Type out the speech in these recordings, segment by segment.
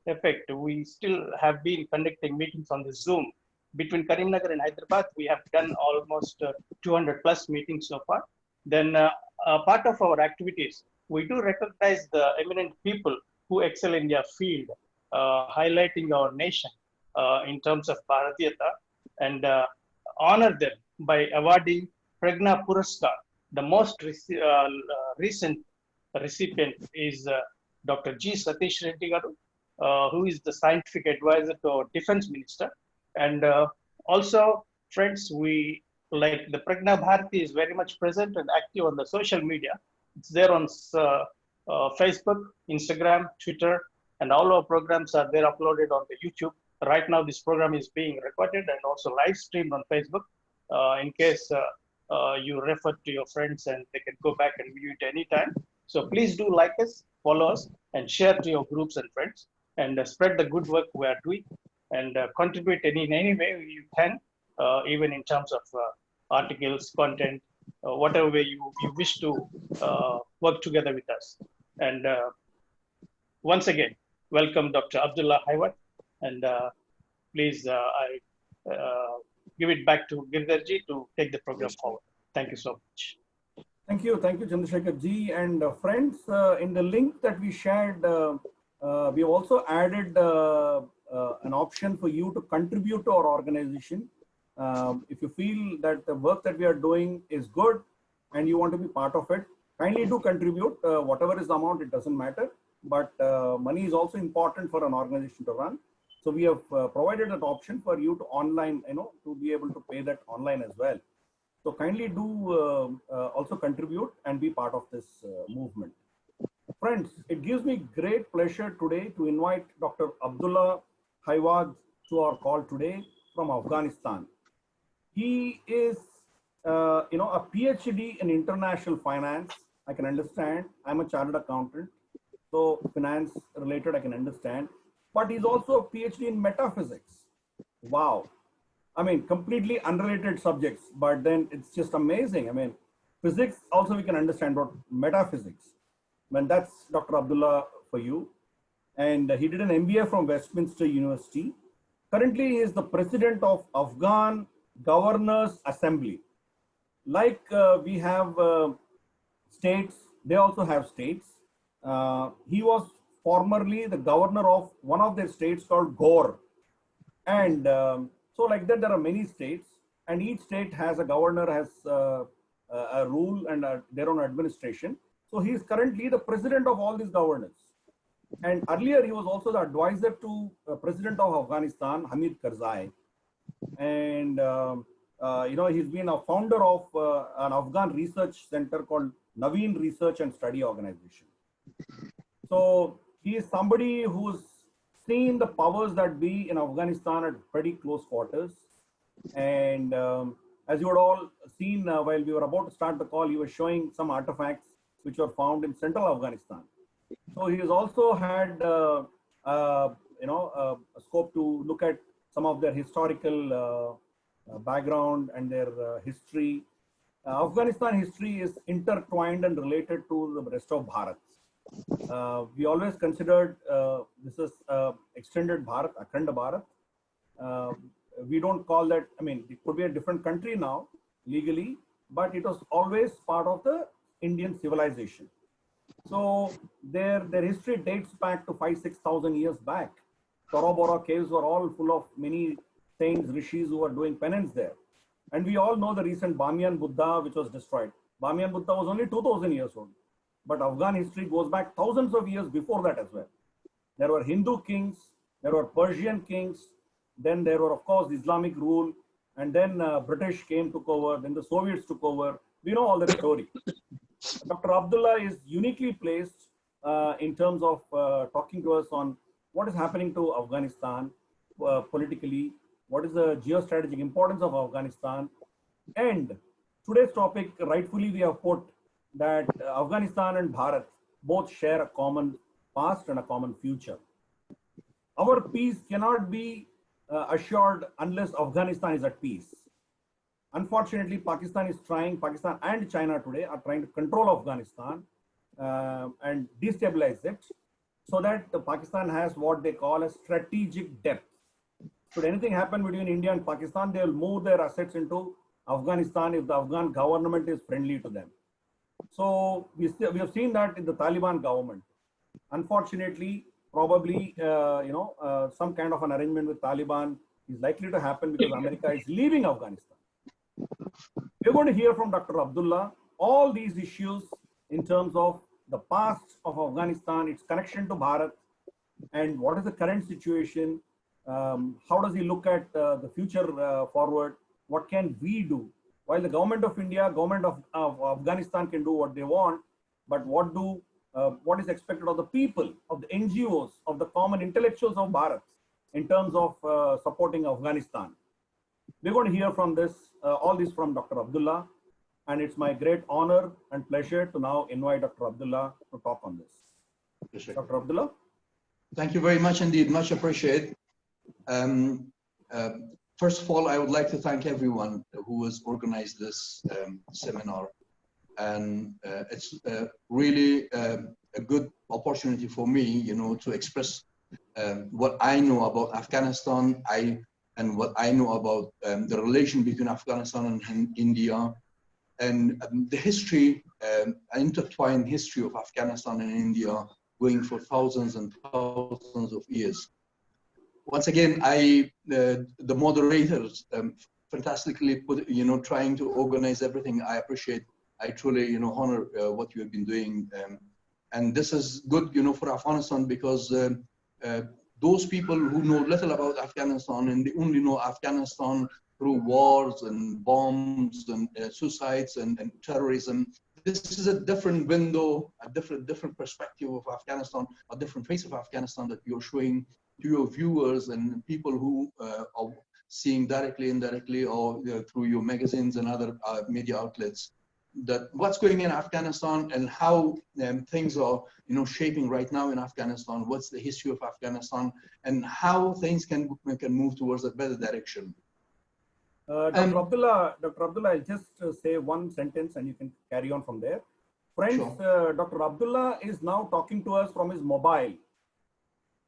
effect, we still have been conducting meetings on the Zoom. Between Karimnagar and Hyderabad, we have done almost 200 plus meetings so far. Then part of our activities, we do recognize the eminent people who excel in their field, highlighting our nation in terms of Bharatiyata, and honor them by awarding Pragna Puraskar. The most recent recipient is Dr. G. Satish Reddy Garu, who is the scientific advisor to our defense minister. And also, friends, we like the Pragna Bharati is very much present and active on the social media. It's there on Facebook, Instagram, Twitter, and all our programs are there uploaded on the YouTube. Right now, this program is being recorded and also live streamed on Facebook. In case you refer to your friends and they can go back and view it anytime. So please do like us, follow us, and share to your groups and friends, and spread the good work we are doing, and contribute in any way you can, even in terms of articles, content, whatever way you wish to work together with us. And once again, welcome Dr. Abdullah Haiwad, and please, I give it back to Girdharji to take the program forward. Thank you so much. Thank you, Chandrasekhar ji. And friends, in the link that we shared, we have also added an option for you to contribute to our organization. If you feel that the work that we are doing is good and you want to be part of it, kindly do contribute. Whatever is the amount, it doesn't matter. But money is also important for an organization to run. So we have provided an option for you to online, to be able to pay that online as well. So kindly do also contribute and be part of this movement. Friends, it gives me great pleasure today to invite Dr. Abdullah Haiwad to our call today from Afghanistan. He is, a PhD in international finance. I can understand. I'm a chartered accountant, so finance related I can understand. But he's also a PhD in metaphysics. Wow. I mean, completely unrelated subjects, but then it's just amazing. I mean, physics also we can understand, but metaphysics. When that's Dr. Abdullah for you. And he did an MBA from Westminster University. Currently, he is the president of Afghan Governors Assembly. Like we have states, they also have states. He was formerly the governor of one of their states called Ghor. And so like that, there are many states, and each state has a governor, has a rule and their own administration. So he is currently the president of all these governors. And earlier, he was also the advisor to President of Afghanistan, Hamid Karzai. And, he's been a founder of an Afghan research center called Naween Research and Study Organization. So he is somebody who's seen the powers that be in Afghanistan at pretty close quarters. And as you had all seen while we were about to start the call, he was showing some artifacts which were found in central Afghanistan. So he has also had, a scope to look at some of their historical background and their history. Afghanistan history is intertwined and related to the rest of Bharat. We always considered this is extended Bharat, Akhanda Bharat. We don't call that, I mean, it could be a different country now legally, but it was always part of the Indian civilization. So their history dates back to 5,000-6,000 years back. Tora Bora caves were all full of many saints, rishis who were doing penance there. And we all know the recent Bamiyan Buddha, which was destroyed. Bamiyan Buddha was only 2,000 years old. But Afghan history goes back thousands of years before that as well. There were Hindu kings, there were Persian kings, then there were, of course, Islamic rule, and then British took over, then the Soviets took over. We know all that story. Dr. Abdullah is uniquely placed in terms of talking to us on what is happening to Afghanistan politically, what is the geostrategic importance of Afghanistan. And today's topic, rightfully we have put that Afghanistan and Bharat both share a common past and a common future. Our peace cannot be assured unless Afghanistan is at peace. Unfortunately, Pakistan and China today are trying to control Afghanistan and destabilize it. so that Pakistan has what they call a strategic depth. Should anything happen between India and Pakistan, they will move their assets into Afghanistan if the Afghan government is friendly to them. So we have seen that in the Taliban government. Unfortunately, probably some kind of an arrangement with Taliban is likely to happen because America is leaving Afghanistan. We're going to hear from Dr. Abdullah all these issues in terms of the past of Afghanistan, its connection to Bharat, and what is the current situation. How does he look at the future forward? What can we do? While the government of India, government of Afghanistan can do what they want, but what is expected of the people, of the NGOs, of the common intellectuals of Bharat in terms of supporting Afghanistan? We're going to hear from all this from Dr. Abdullah, and it's my great honor and pleasure to now invite Dr. Abdullah to talk on this. Dr. Abdullah? Thank you very much indeed, much appreciated. First of all, I would like to thank everyone who has organized this seminar. And it's really a good opportunity for me, to express what I know about Afghanistan, and what I know about the relation between Afghanistan and India, and the history, intertwined history of Afghanistan and India going for thousands and thousands of years. Once again, the moderators fantastically put, trying to organize everything. I appreciate. I truly, honor what you have been doing, and this is good, for Afghanistan, because those people who know little about Afghanistan and they only know Afghanistan through wars and bombs and suicides and terrorism. This is a different window, a different perspective of Afghanistan, a different face of Afghanistan that you're showing to your viewers and people who are seeing directly, indirectly, or through your magazines and other media outlets, that what's going in Afghanistan and how things are, shaping right now in Afghanistan. What's the history of Afghanistan and how things can move towards a better direction. Dr. Abdullah, I'll just say one sentence and you can carry on from there. Friends, sure. Dr. Abdullah is now talking to us from his mobile.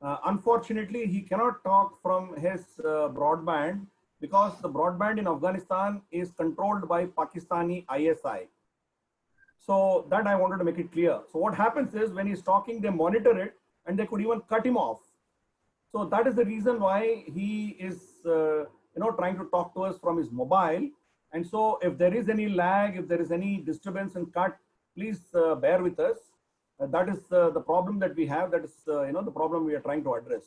Unfortunately, he cannot talk from his broadband because the broadband in Afghanistan is controlled by Pakistani ISI. So that I wanted to make it clear. So what happens is when he's talking, they monitor it and they could even cut him off. So that is the reason why he is trying to talk to us from his mobile. And so if there is any lag, if there is any disturbance and cut, please bear with us. That is the problem that we have. That is the problem we are trying to address.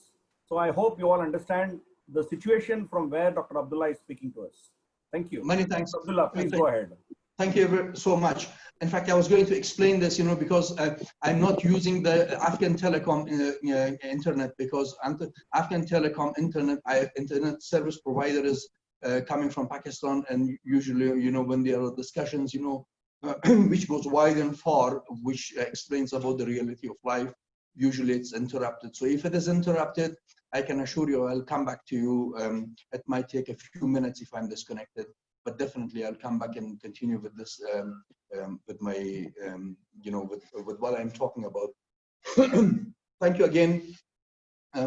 So I hope you all understand the situation from where Dr. Abdullah is speaking to us. Thank you. Many thanks. Dr. Abdullah, please go ahead. Thank you so much. In fact, I was going to explain this, because I'm not using the Afghan telecom internet, because Afghan telecom internet service provider is coming from Pakistan, and usually, when there are discussions, which goes wide and far, which explains about the reality of life, usually it's interrupted. So if it is interrupted, I can assure you I'll come back to you. It might take a few minutes if I'm disconnected, but definitely I'll come back and continue with this, with my, with what I'm talking about. Thank you again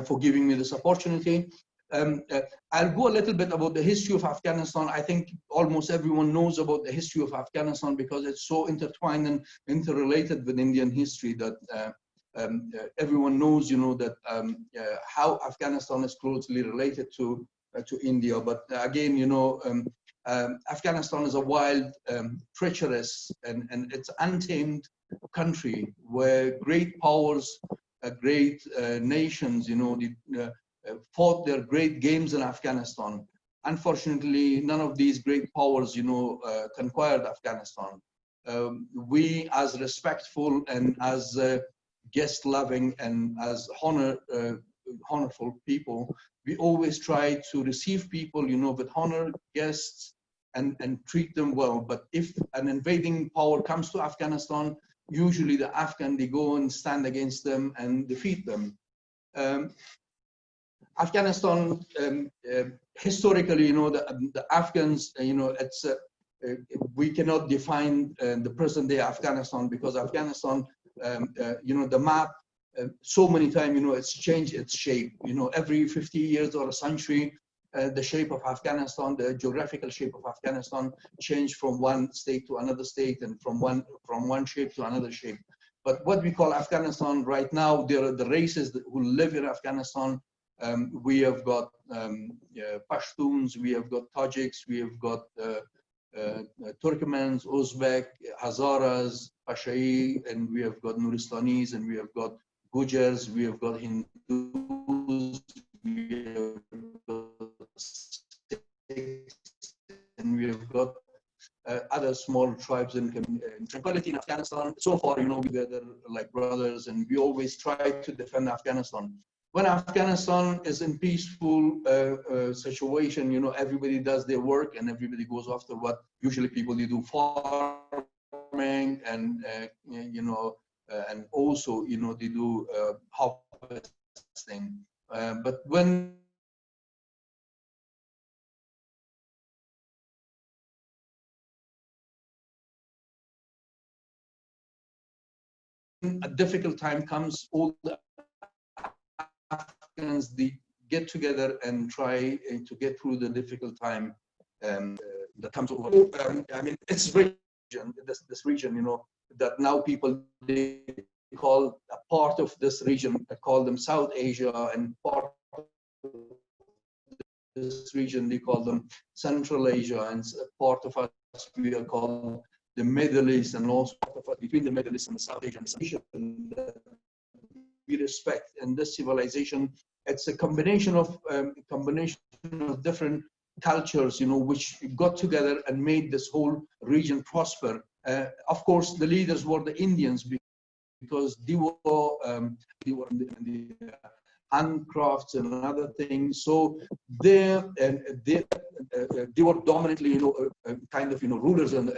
for giving me this opportunity. I'll go a little bit about the history of Afghanistan. I think almost everyone knows about the history of Afghanistan because it's so intertwined and interrelated with Indian history that everyone knows, that how Afghanistan is closely related to India. But again, Afghanistan is a wild, treacherous, and it's untamed country where great powers, great nations, fought their great games in Afghanistan. Unfortunately, none of these great powers, conquered Afghanistan. We, as respectful and as guest-loving and as honorful people, we always try to receive people, with honor, guests, and treat them well. But if an invading power comes to Afghanistan, usually the Afghan, they go and stand against them and defeat them. Afghanistan, historically, the Afghans, it's we cannot define the present day Afghanistan because Afghanistan, the map so many times, you know, it's changed its shape. You know, every 50 years or a century, the shape of Afghanistan, the geographical shape of Afghanistan changed from one state to another state, and from one shape to another shape. But what we call Afghanistan right now, there are the races who live in Afghanistan. We have got Pashtuns, we have got Tajiks, we have got Turkmens, Uzbek, Hazaras, Pashai, and we have got Nuristanis, and we have got Gujars, we have got Hindus, we have got Sikhs, and we have got other small tribes in tranquility in Afghanistan. So far, you know, we gather like brothers, and we always try to defend Afghanistan. When Afghanistan is in peaceful situation, you know, everybody does their work and everybody goes after what usually people do, farming and you know, and also, you know, they do harvesting. But when a difficult time comes, all the Afghans, they get together and try to get through the difficult time that comes over. I mean, it's region, this region, you know, that now people, they call a part of this region, they call them South Asia, and part of this region, they call them Central Asia, and part of us, we are called the Middle East, and also between the Middle East and the South Asia, we respect. And this civilization, it's a combination of different cultures, you know, which got together and made this whole region prosper. Of course, the leaders were the Indians, because they were in the handcrafts and other things. So they were dominantly, you know, kind of, you know, rulers and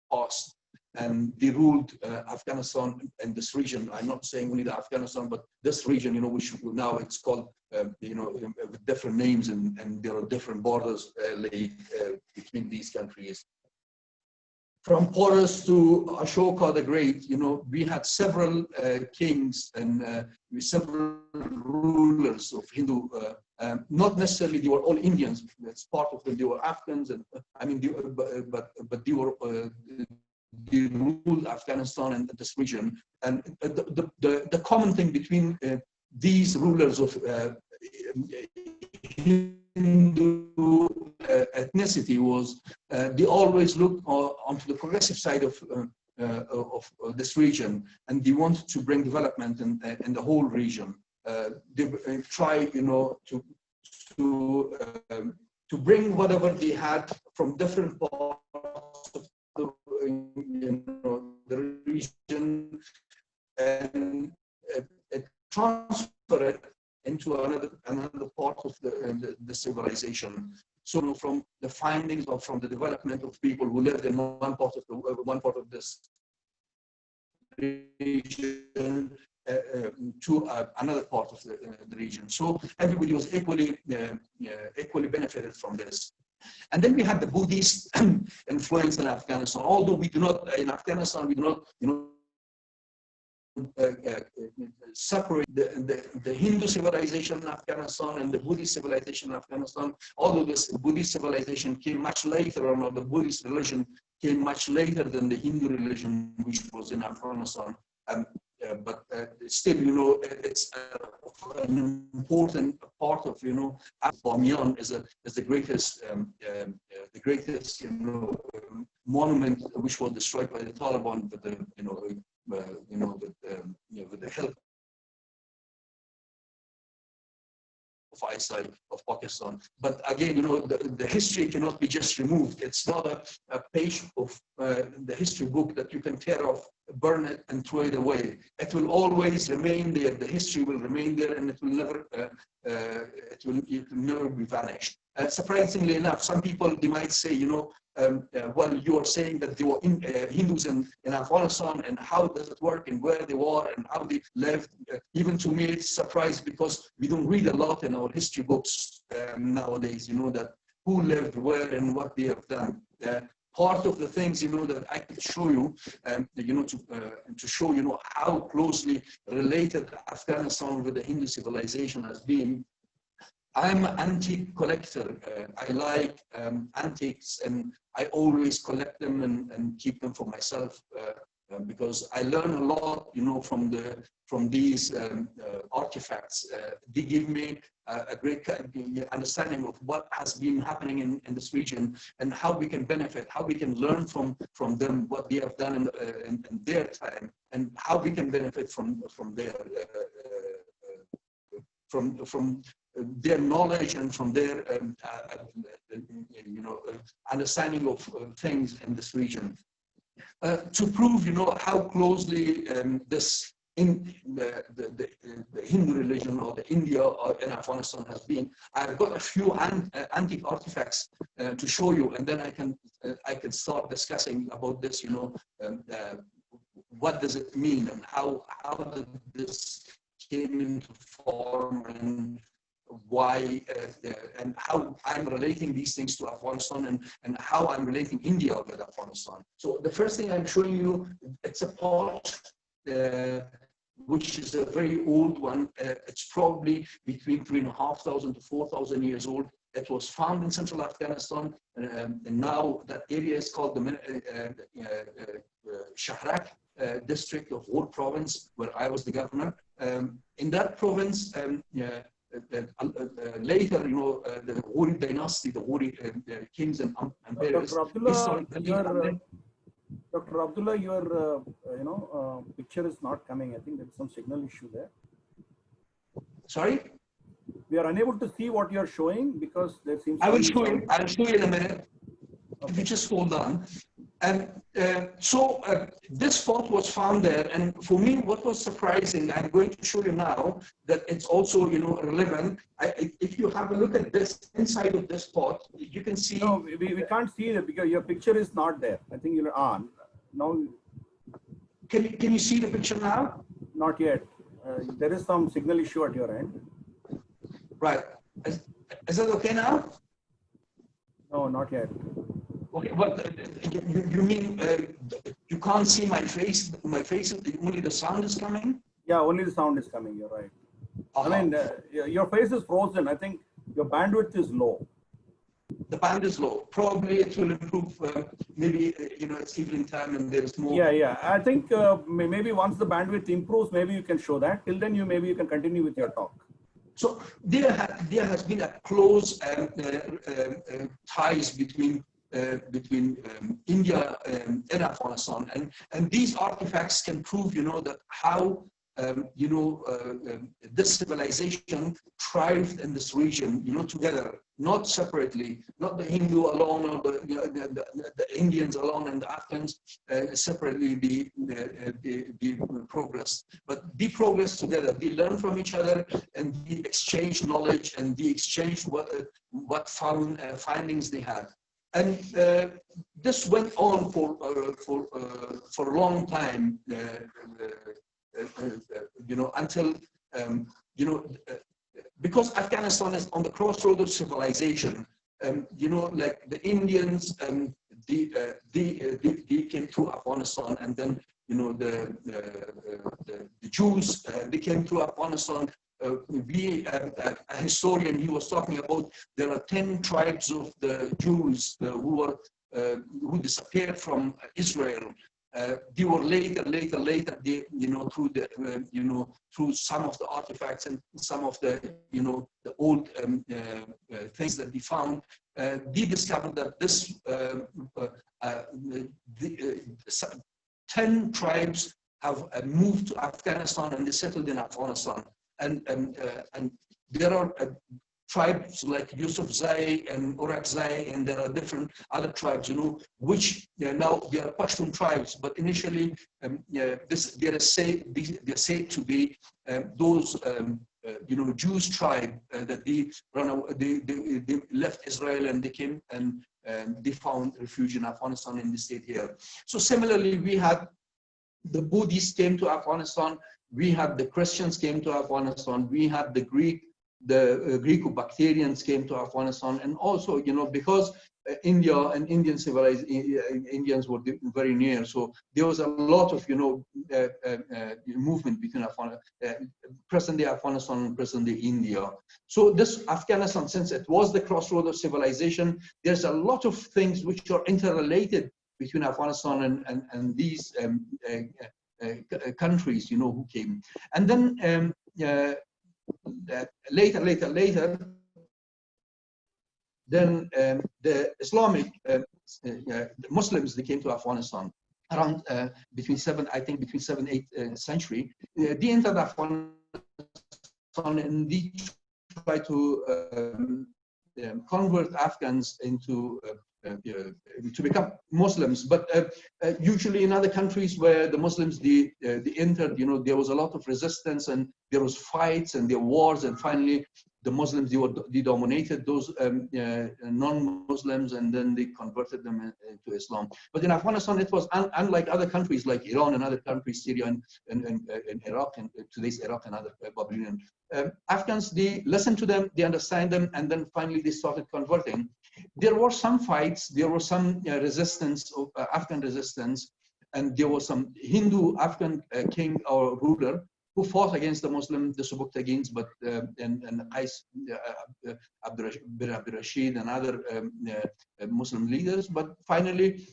past. And they ruled Afghanistan and this region. I'm not saying only the Afghanistan, but this region, you know, which now it's called, you know, with different names, and there are different borders between these countries. From Porus to Ashoka the Great, you know, we had several kings and several rulers of Hindu. Not necessarily they were all Indians. That's part of them. They were Afghans, and I mean, but they were. They ruled Afghanistan and this region, and the common thing between these rulers of Hindu ethnicity was they always looked onto the progressive side of this region, and they wanted to bring development in the whole region. They try, you know, to bring whatever they had from different parts of the region, and transfer it into another part of the civilization. So from the findings or from the development of people who lived in one part of this region to another part of the region. So everybody was equally benefited from this. And then we had the Buddhist influence in Afghanistan. Although we do not, in Afghanistan, we do not, you know, separate the Hindu civilization in Afghanistan and the Buddhist civilization in Afghanistan. Although this Buddhist civilization came much later, or the Buddhist religion came much later than the Hindu religion, which was in Afghanistan. But still, you know, it's an important part of, you know, Bamyan is the greatest, you know, monument which was destroyed by the Taliban with the, with the help of eyesight of Pakistan. But again, you know, the history cannot be just removed. It's not a page of the history book that you can tear off, burn it, and throw it away. It will always remain there. The history will remain there, and it will never be vanished. Surprisingly enough, some people, they might say, you know, well, you are saying that there were Hindus in Afghanistan, and how does it work, and where they were, and how they lived. Even to me, it's surprising, because we don't read a lot in our history books nowadays, you know, that who lived where and what they have done. part of the things, that I could show you, to show, how closely related Afghanistan with the Hindu civilization has been. I'm an antique collector. I like antiques, and I always collect them and keep them for myself because I learn a lot, from these artifacts. They give me a great understanding of what has been happening in this region and how we can benefit, how we can learn from them, what they have done in their time, and how we can benefit from their knowledge and from their understanding of things in this region. To prove, how closely this the Hindu religion or the India or in Afghanistan has been, I've got a few antique artifacts to show you, and then I can start discussing about this. What does it mean, and how did this came into form, and why and how I'm relating these things to Afghanistan, and how I'm relating India with Afghanistan. So the first thing I'm showing you, it's a pot which is a very old one. It's probably between 3,500 to 4,000 years old. It was found in central Afghanistan, and now that area is called the Shahrak district of Ghor province, where I was the governor. In that province, later, the Ghori dynasty, the Ghori kings and emperors. Dr. Abdullah, your picture is not coming. I think there's some signal issue there. Sorry? We are unable to see what you're showing because there seems to be... I'll show you in a minute. Okay. If you just hold on. And so this fort was found there, and for me, what was surprising, I'm going to show you now that it's also, relevant. If you have a look at this inside of this pot, you can see. No, we can't see it because your picture is not there. I think you're on now. Can you see the picture now? Not yet. There is some signal issue at your end. Right. Is that okay now? No, not yet. Okay, but you mean you can't see my face? My face, only the sound is coming? Yeah, only the sound is coming. You're right. I mean, your face is frozen. I think your bandwidth is low. The band is low. Probably it will improve. Maybe it's evening time and there is more. Yeah. I think maybe once the bandwidth improves, maybe you can show that. Till then, maybe you can continue with your talk. So there has been a close ties between India and Afghanistan, and these artifacts can prove, that how this civilization thrived in this region, together, not separately, not the Hindu alone or the Indians alone and the Afghans separately be progress, but they progress together. They learn from each other and they exchange knowledge and they exchange what findings they had. And this went on for a long time, until because Afghanistan is on the crossroads of civilization. Like the Indians, they came through Afghanistan, and then the Jews, they came through Afghanistan. A historian, he was talking about there are 10 tribes of the Jews who disappeared from Israel. They were later, they, through the, through some of the artifacts and some of the, the old things that they found, they discovered that this 10 tribes have moved to Afghanistan and they settled in Afghanistan. And there are tribes like Yusuf Zai and Urak Zai, and there are different other tribes, which now they are Pashtun tribes, but initially they're said to be those Jewish tribe that they left Israel and they came and they found refuge in Afghanistan in the state here. So similarly, we had the Buddhists came to Afghanistan. We had the Christians came to Afghanistan. We had the Greek the Greco-Bactrians came to Afghanistan, and also, you know, because India and Indians were very near, so there was a lot of, you know, movement between present-day Afghanistan and present-day India. So this Afghanistan, since it was the crossroad of civilization, there's a lot of things which are interrelated between Afghanistan and these countries, you know, who came. And then later, then the Islamic the Muslims, they came to Afghanistan around between 7th, 8th century. They entered Afghanistan and they tried to convert Afghans into to become Muslims, but usually in other countries where the Muslims they entered, you know, there was a lot of resistance and there was fights and there were wars, and finally the Muslims they dominated those non-Muslims, and then they converted them to Islam. But in Afghanistan, it was unlike other countries like Iran and other countries, Syria and Iraq, and today's Iraq and other Babylonian. Afghans, they listened to them, they understand them, and then finally they started converting. There were some fights, there was some resistance, Afghan resistance, and there was some Hindu Afghan king or ruler who fought against the Muslim, the Subuktagians, but and Abdul Rashid and other Muslim leaders. But finally,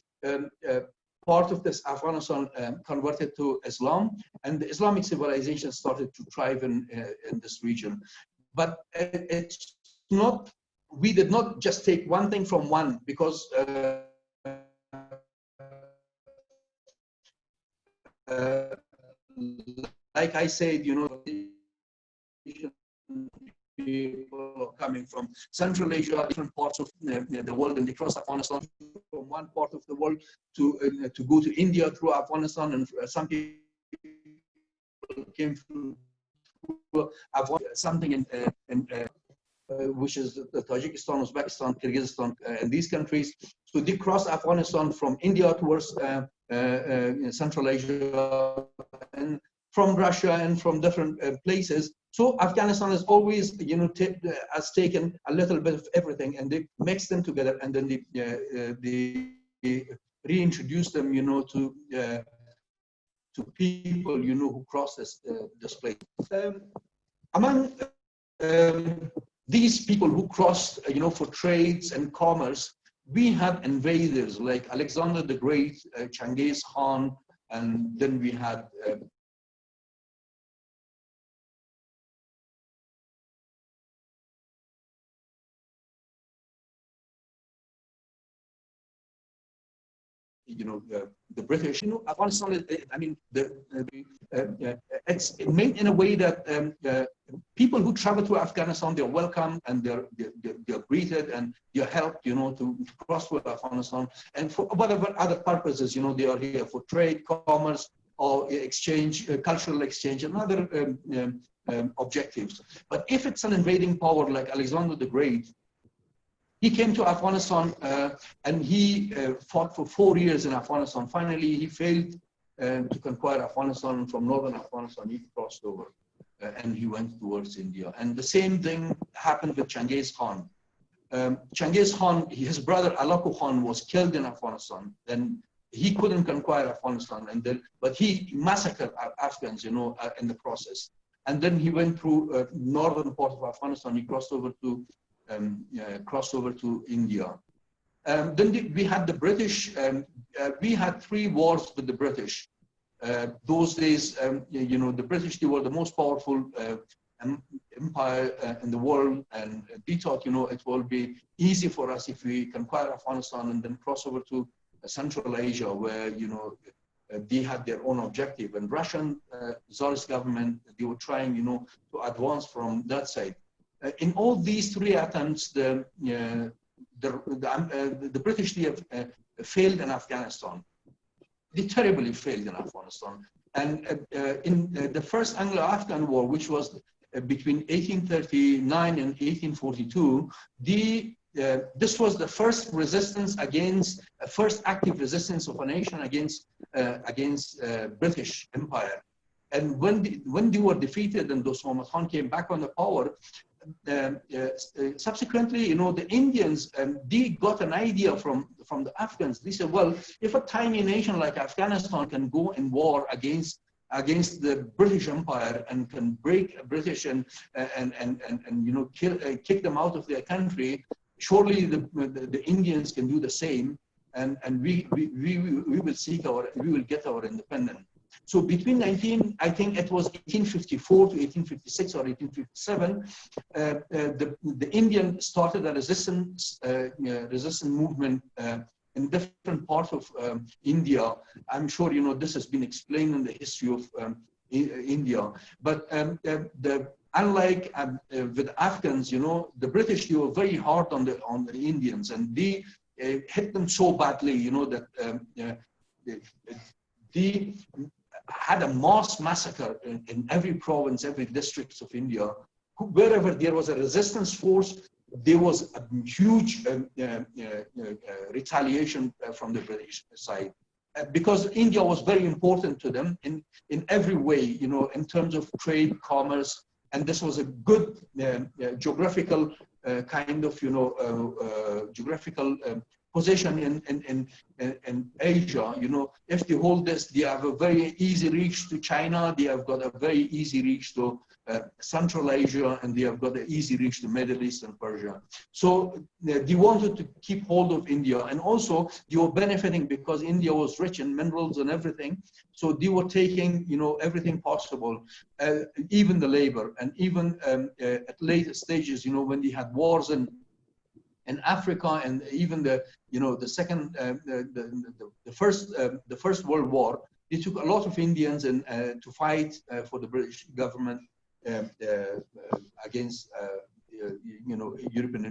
part of this Afghanistan converted to Islam, and the Islamic civilization started to thrive in this region. But it's not. We did not just take one thing from one, because like I said, you know, people coming from Central Asia, different parts of the world, and they crossed Afghanistan from one part of the world to go to India through Afghanistan, and some people came through Afghanistan, something in which is Tajikistan, Uzbekistan, Kyrgyzstan, and these countries. So they crossed Afghanistan from India towards Central Asia, and from Russia, and from different places. So Afghanistan has always, you know, has taken a little bit of everything, and they mixed them together, and then they reintroduced them, you know, to people, you know, who crossed this place. Among these people who crossed, you know, for trades and commerce, we had invaders like Alexander the Great, Genghis Khan, and then we had you know, the British. You know, Afghanistan, I mean, it's made in a way that people who travel to Afghanistan, they're welcome, and they're greeted, and they're helped, you know, to cross to Afghanistan, and for whatever other purposes, you know, they are here for trade, commerce, or exchange, cultural exchange, and other objectives. But if it's an invading power like Alexander the Great, he came to Afghanistan and he fought for 4 years in Afghanistan. Finally, he failed to conquer Afghanistan. From northern Afghanistan, he crossed over and he went towards India. And the same thing happened with Genghis Khan. Genghis Khan, his brother Alaku Khan, was killed in Afghanistan, and he couldn't conquer Afghanistan. And then, but he massacred Afghans, you know, in the process. And then he went through northern part of Afghanistan. He crossed over to India. Then we had the British. We had 3 wars with the British. Those days, you know, the British, they were the most powerful empire in the world, and they thought, you know, it will be easy for us if we conquer Afghanistan and then cross over to Central Asia, where, you know, they had their own objective. And Russian Tsarist government, they were trying, you know, to advance from that side. In all these 3 attempts, the British, they have failed in Afghanistan. They terribly failed in Afghanistan. And in the first Anglo-Afghan war, which was between 1839 and 1842, this was the first resistance against, first active resistance of a nation against British Empire. And when they were defeated and Muhammad Khan came back on the power, subsequently, you know, the Indians, they got an idea from the Afghans. They said, well, if a tiny nation like Afghanistan can go in war against the British Empire and can break British and you know, kick them out of their country, surely the Indians can do the same, and we will get our independence. So between I think it was 1854 to 1856 or 1857, the Indian started a resistance movement in different parts of India. I'm sure you know this has been explained in the history of India. But unlike with Afghans, you know, the British, they were very hard on the Indians, and they hit them so badly, you know, that they had a mass massacre in every province, every district of India. Wherever there was a resistance force, there was a huge retaliation from the British side. Because India was very important to them in every way, you know, in terms of trade, commerce, and this was a good geographical kind of, you know, geographical position in Asia. You know, if they hold this, they have a very easy reach to China, they have got a very easy reach to Central Asia, and they have got an easy reach to Middle East and Persia. So they wanted to keep hold of India, and also they were benefiting because India was rich in minerals and everything. So they were taking, you know, everything possible, even the labor, and even at later stages, you know, when they had wars in Africa, and even the, you know, the second, the first World War, they took a lot of Indians and to fight for the British government against, you know, European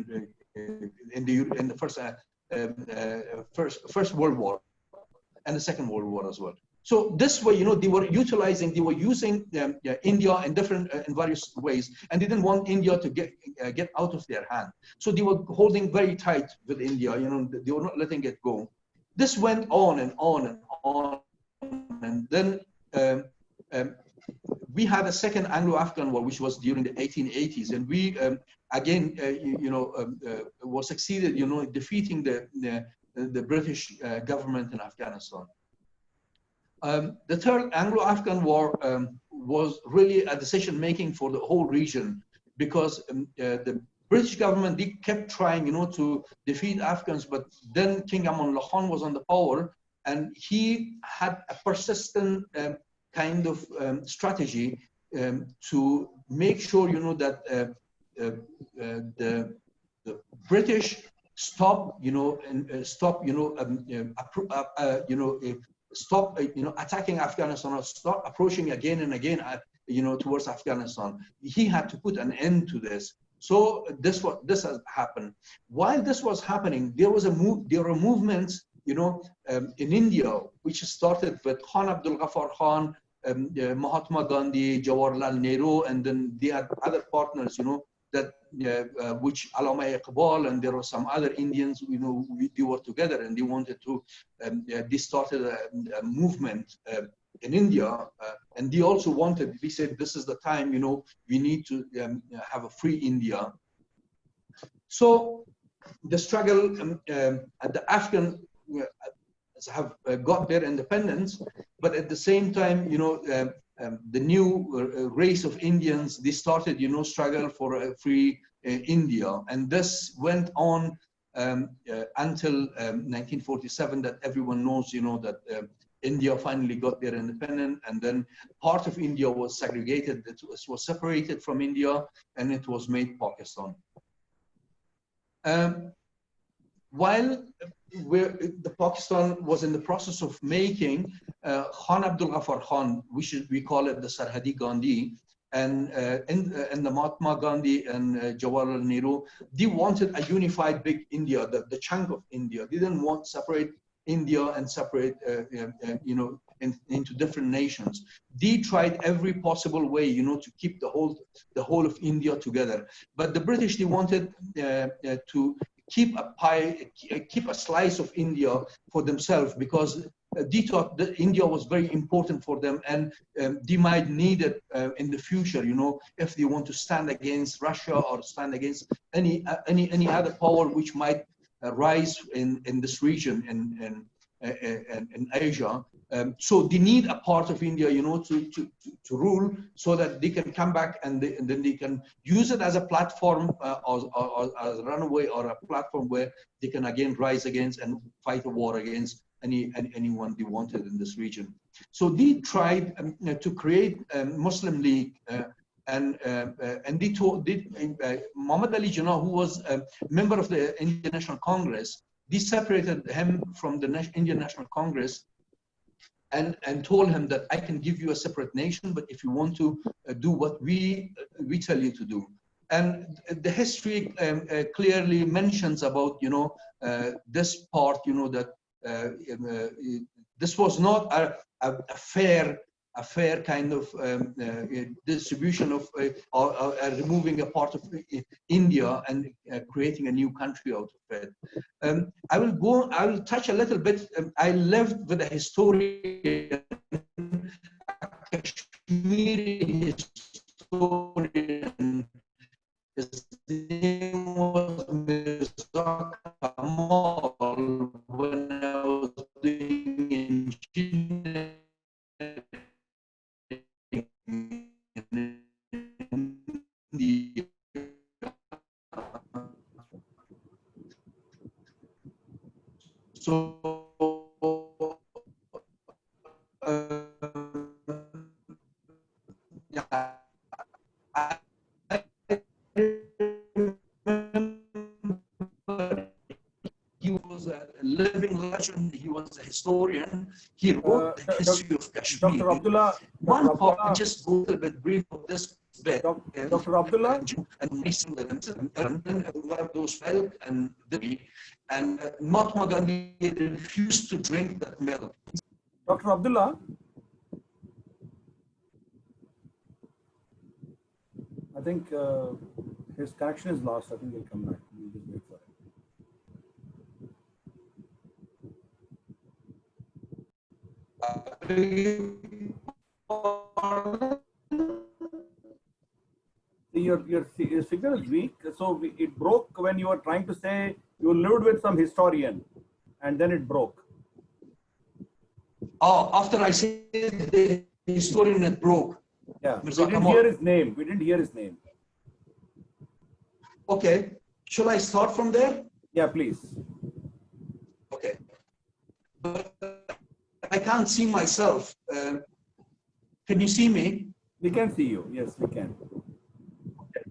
in the first World War and the Second World War as well. So this way, you know, they were using India in different, in various ways, and they didn't want India to get out of their hand. So they were holding very tight with India, you know, they were not letting it go. This went on and on and on, and then we had a second Anglo-Afghan war, which was during the 1880s, and we again, you know, was succeeded, you know, defeating the British government in Afghanistan. The third Anglo-Afghan war was really a decision-making for the whole region, because the British government, they kept trying, you know, to defeat Afghans, but then King Amanullah Khan was on the power, and he had a persistent kind of strategy to make sure, you know, that the British stop, you know, and stop, you know, stop, you know, attacking Afghanistan, or stop approaching again and again, you know, towards Afghanistan. He had to put an end to this. So this has happened. While this was happening, there were movements, you know, in India, which started with Khan Abdul Ghaffar Khan, Mahatma Gandhi, Jawaharlal Nehru, and then they had other partners, you know, that which Allama Iqbal, and there were some other Indians, you know, they were together, and they wanted to, they started a movement in India, and they also wanted, they said, this is the time, you know, we need to have a free India. So the struggle, the Afghan have got their independence, but at the same time, you know, the new race of Indians, they started, you know, struggle for a free India, and this went on until 1947. That everyone knows, you know, that India finally got their independence, and then part of India was segregated. It was separated from India, and it was made Pakistan. While the Pakistan was in the process of making, Khan Abdul Ghaffar Khan, we call it the Sarhadi Gandhi, and the Mahatma Gandhi and Jawaharlal Nehru, they wanted a unified big India, the chunk of India. They didn't want separate India and separate, you know, into different nations. They tried every possible way, you know, to keep the whole of India together. But the British, they wanted to keep a slice of India for themselves, because India was very important for them, and they might need it in the future, you know, if they want to stand against Russia or stand against any other power which might rise in this region in Asia. So they need a part of India, you know, to rule, so that they can come back and then they can use it as a platform or as a runaway, or a platform where they can again rise against and fight a war against anyone they wanted in this region. So they tried to create a Muslim League, and they told Muhammad Ali Jinnah, who was a member of the Indian National Congress, they separated him from the Indian National Congress and told him that I can give you a separate nation, but if you want to do what we tell you to do. And the history clearly mentions about, you know, this part, you know, that this was not a fair kind of distribution of or removing a part of India and creating a new country out of it. I will touch a little bit. I lived with a historian, a Kashmiri historian. His name was Mirza Kamal when I was doing engineering in India. So yeah, I he was a living legend. He was a historian. He wrote the history of Kashmir. Dr. Abdullah, One part, I just go a little bit brief of this bit. Dr. Abdullah, and one of those fell and Mahatma Gandhi refused to drink that milk. Dr. Abdullah, I think his connection is lost. I think he'll come back. We'll just wait for it. Your signal is weak, so it broke when you were trying to say you lived with some historian, and then it broke. Oh, after I said the historian, it broke. Yeah, we didn't hear his name. We didn't hear his name. Okay, shall I start from there? Yeah, please. Okay. But I can't see myself. Can you see me? We can see you. Yes, we can. Okay.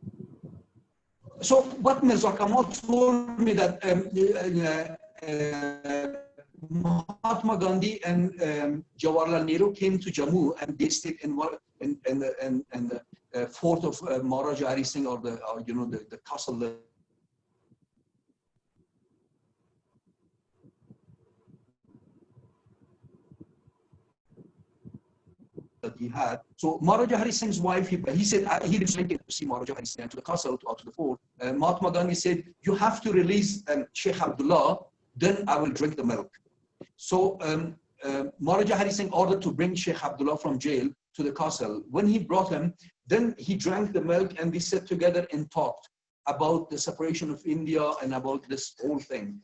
So what Mirza Kamal told me that Mahatma Gandhi and Jawaharlal Nehru came to Jammu, and they stayed in the fort of Maharaja Hari Singh, or you know, the castle that he had. So Maharaja Hari Singh's wife, he said he didn't to see Maharaja Hari Singh to the castle or to the fort. Mahatma Gandhi said, you have to release Sheikh Abdullah, then I will drink the milk. So Maharaja Hari Singh ordered to bring Sheikh Abdullah from jail to the castle. When he brought him, then he drank the milk, and they sat together and talked about the separation of India and about this whole thing.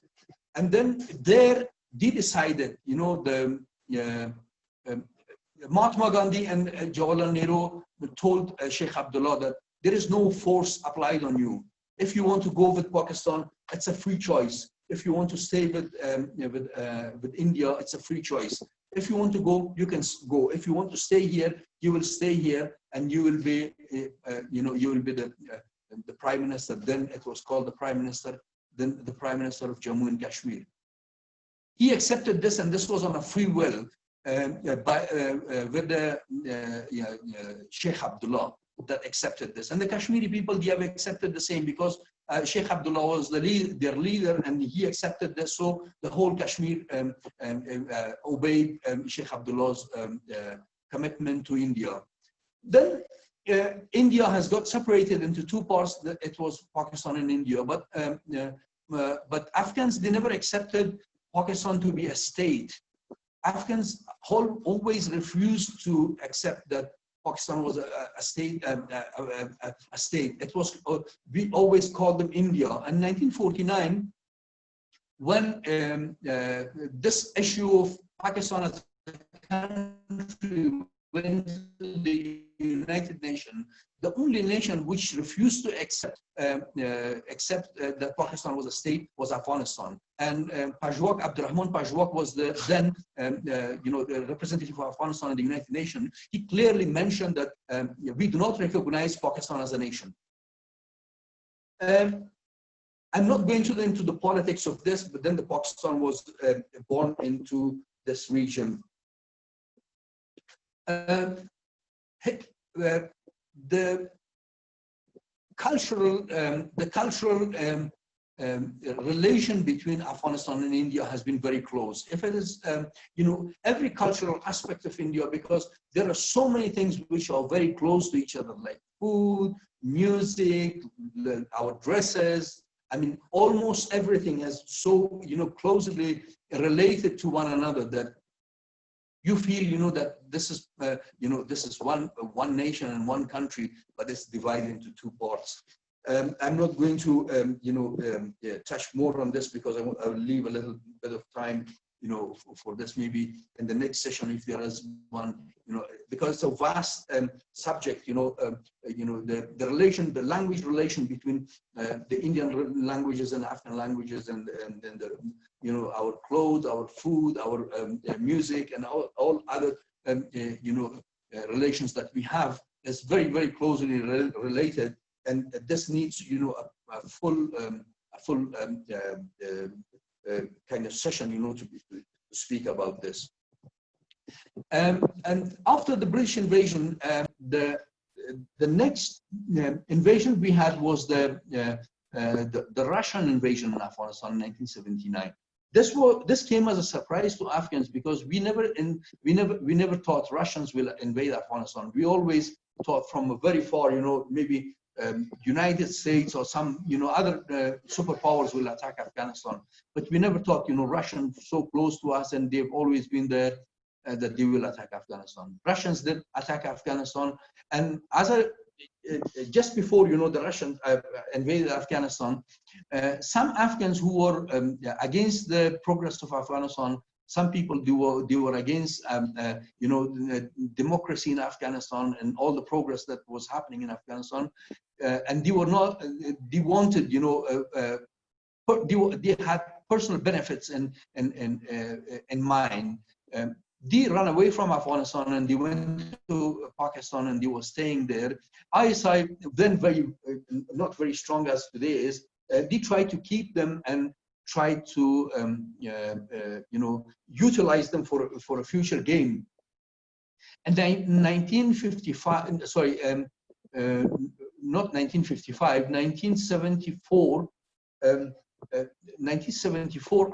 And then there they decided, you know, Mahatma Gandhi and Jawaharlal Nehru told Sheikh Abdullah that there is no force applied on you. If you want to go with Pakistan, it's a free choice. If you want to stay with India, it's a free choice. If you want to go, you can go. If you want to stay here, you will stay here, and you will be, you will be the prime minister. Then it was called the prime minister. Then the prime minister of Jammu and Kashmir. He accepted this, and this was on a free will with the Sheikh Abdullah that accepted this. And the Kashmiri people, they have accepted the same, because Sheikh Abdullah was their leader, and he accepted this. So the whole Kashmir obeyed Sheikh Abdullah's commitment to India. Then India has got separated into two parts. It was Pakistan and India, but Afghans, they never accepted Pakistan to be a state. Afghans always refused to accept that Pakistan was a state. It was, we always called them India. In 1949, when this issue of Pakistan as a country went to the United Nations, the only nation which refused to accept that Pakistan was a state was Afghanistan. And Pajwak, Abdurrahman Pajwak was the then the representative of Afghanistan in the United Nations. He clearly mentioned that we do not recognize Pakistan as a nation. I'm not going into the politics of this, but then the Pakistan was born into this region. The cultural relation between Afghanistan and India has been very close. If it is, every cultural aspect of India, because there are so many things which are very close to each other, like food, music, our dresses. I mean, almost everything is so, closely related to one another that you feel, that this is, this is one nation and one country, but it's divided into two parts. I'm not going to, touch more on this because I will leave a little bit of time, for this maybe in the next session if there is one, because it's a vast subject, the relation, the language relation between the Indian languages and Afghan languages, and then our clothes, our food, our music, and all other relations that we have is very, very closely related. And this needs, a full kind of session, to speak about this. And after the British invasion, the next invasion we had was the Russian invasion in Afghanistan in 1979. This came as a surprise to Afghans because we never thought Russians will invade Afghanistan. We always thought from very far, maybe United States or some, other superpowers will attack Afghanistan. But we never thought, Russians so close to us and they've always been there that they will attack Afghanistan. Russians did attack Afghanistan. And just before, the Russians invaded Afghanistan, some Afghans who were against the progress of Afghanistan, some people they were against democracy in Afghanistan and all the progress that was happening in Afghanistan, and they were not. They wanted, they had personal benefits in mind. They ran away from Afghanistan and they went to Pakistan and they were staying there. ISI, then not very strong as today is, they tried to keep them and try to utilize them for a future gain. And in 1955, sorry, not 1955, 1974, 1974,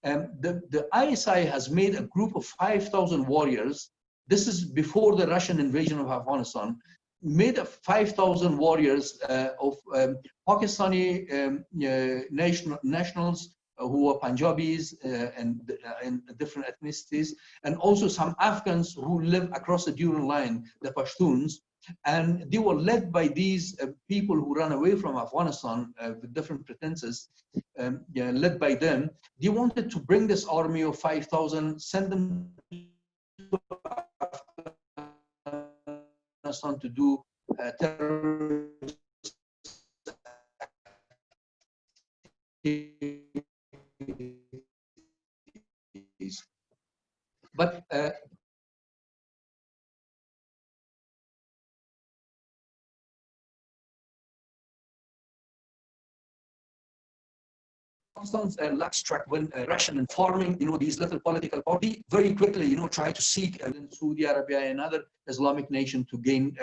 the ISI has made a group of 5,000 warriors. This is before the Russian invasion of Afghanistan. Made of 5,000 warriors of Pakistani nationals who were Punjabis and different ethnicities, and also some Afghans who live across the Durand line, the Pashtuns. And they were led by these people who ran away from Afghanistan with different pretenses, led by them. They wanted to bring this army of 5,000, send them to Afghanistan to do terrorist activities. But Pakistan's luck struck when Russian and forming, these little political parties very quickly, try to seek in Saudi Arabia and other Islamic nations to gain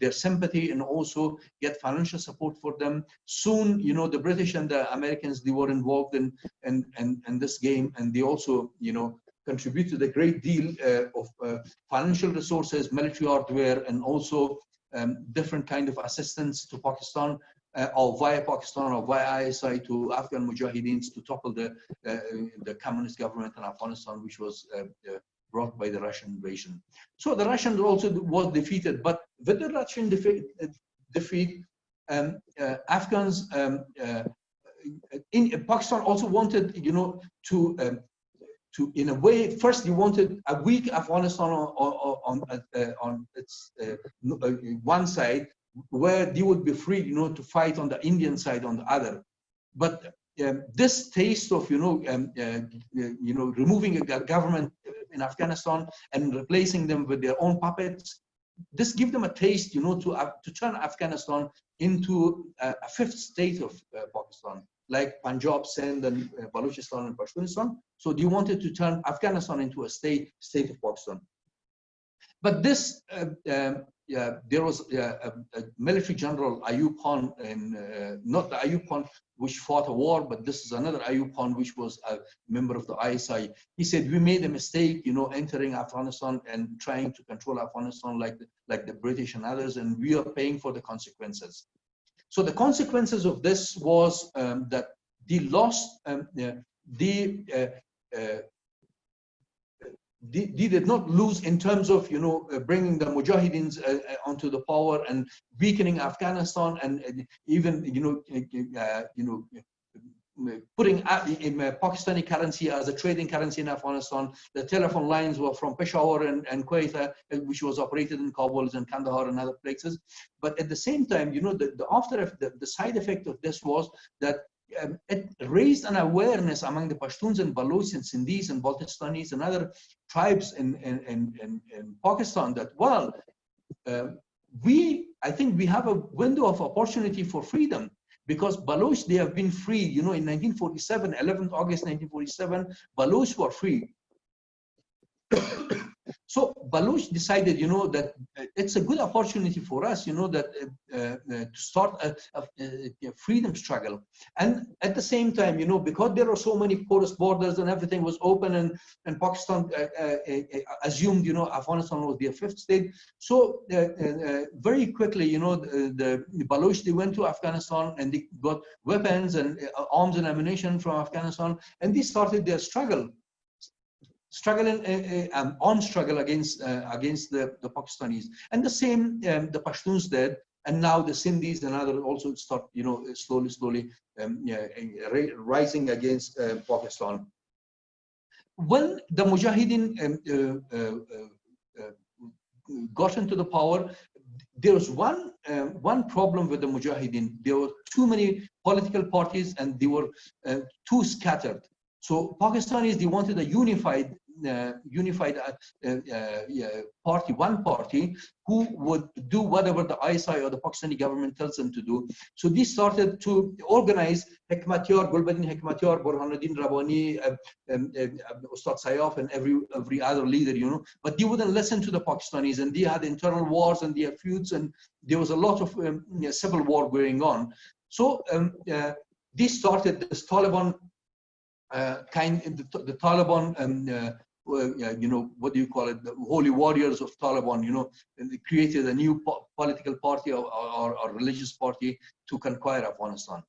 their sympathy and also get financial support for them. Soon, the British and the Americans, they were involved in this game, and they also, contributed a great deal of financial resources, military hardware, and also different kind of assistance to Pakistan. or via Pakistan or via ISI to Afghan Mujahideens to topple the communist government in Afghanistan, which was brought by the Russian invasion. So the Russians also was defeated, but with the Russian defeat, Afghans in Pakistan also wanted, you know, to in a way, first you wanted a weak Afghanistan on its one side, where they would be free, you know, to fight on the Indian side on the other. But this taste of, removing a government in Afghanistan and replacing them with their own puppets, this gives them a taste, you know, to turn Afghanistan into a fifth state of Pakistan, like Punjab, Sindh, and Balochistan and Pashtunistan. So they wanted to turn Afghanistan into a state of Pakistan. But this, there was a military general, Ayub Khan, and not the Ayub Khan which fought a war, but this is another Ayub Khan, which was a member of the ISI. He said, we made a mistake, you know, entering Afghanistan and trying to control Afghanistan like the British and others, and we are paying for the consequences. So the consequences of this was that they lost, they did not lose in terms of, you know, bringing the Mujahideens onto the power and weakening Afghanistan, and even, putting in Pakistani currency as a trading currency in Afghanistan. The telephone lines were from Peshawar and Quetta, which was operated in Kabul and Kandahar and other places. But at the same time, you know, the side effect of this was that it raised an awareness among the Pashtuns and Balochs and Sindhis and Baltistanis and other tribes in Pakistan that, well, I think we have a window of opportunity for freedom, because Baloch, they have been free, you know, in 1947, 11th August 1947, Baloch were free. So Baloch decided, you know, that it's a good opportunity for us, you know, that to start a freedom struggle. And at the same time, you know, because there are so many porous borders and everything was open, and Pakistan assumed, you know, Afghanistan was their fifth state. So very quickly, you know, the Baloch, they went to Afghanistan and they got weapons and arms and ammunition from Afghanistan, and they started their struggle. Armed struggle against the Pakistanis, and the same the Pashtuns did, and now the Sindhis and others also start, you know, slowly rising against Pakistan. When the Mujahideen got into the power, there was one problem with the Mujahideen. There were too many political parties, and they were too scattered. So Pakistanis, they wanted a unified party, one party, who would do whatever the ISI or the Pakistani government tells them to do. So they started to organize Hekmatyar, Gulbuddin Hekmatyar, Burhanuddin Rabbani, Ustad Sayyaf, and every other leader, you know. But they wouldn't listen to the Pakistanis, and they had internal wars and they had feuds, and there was a lot of civil war going on. So they started this Taliban the Taliban, you know, what do you call it? The holy warriors of Taliban, you know, and they created a new political party or religious party to conquer Afghanistan.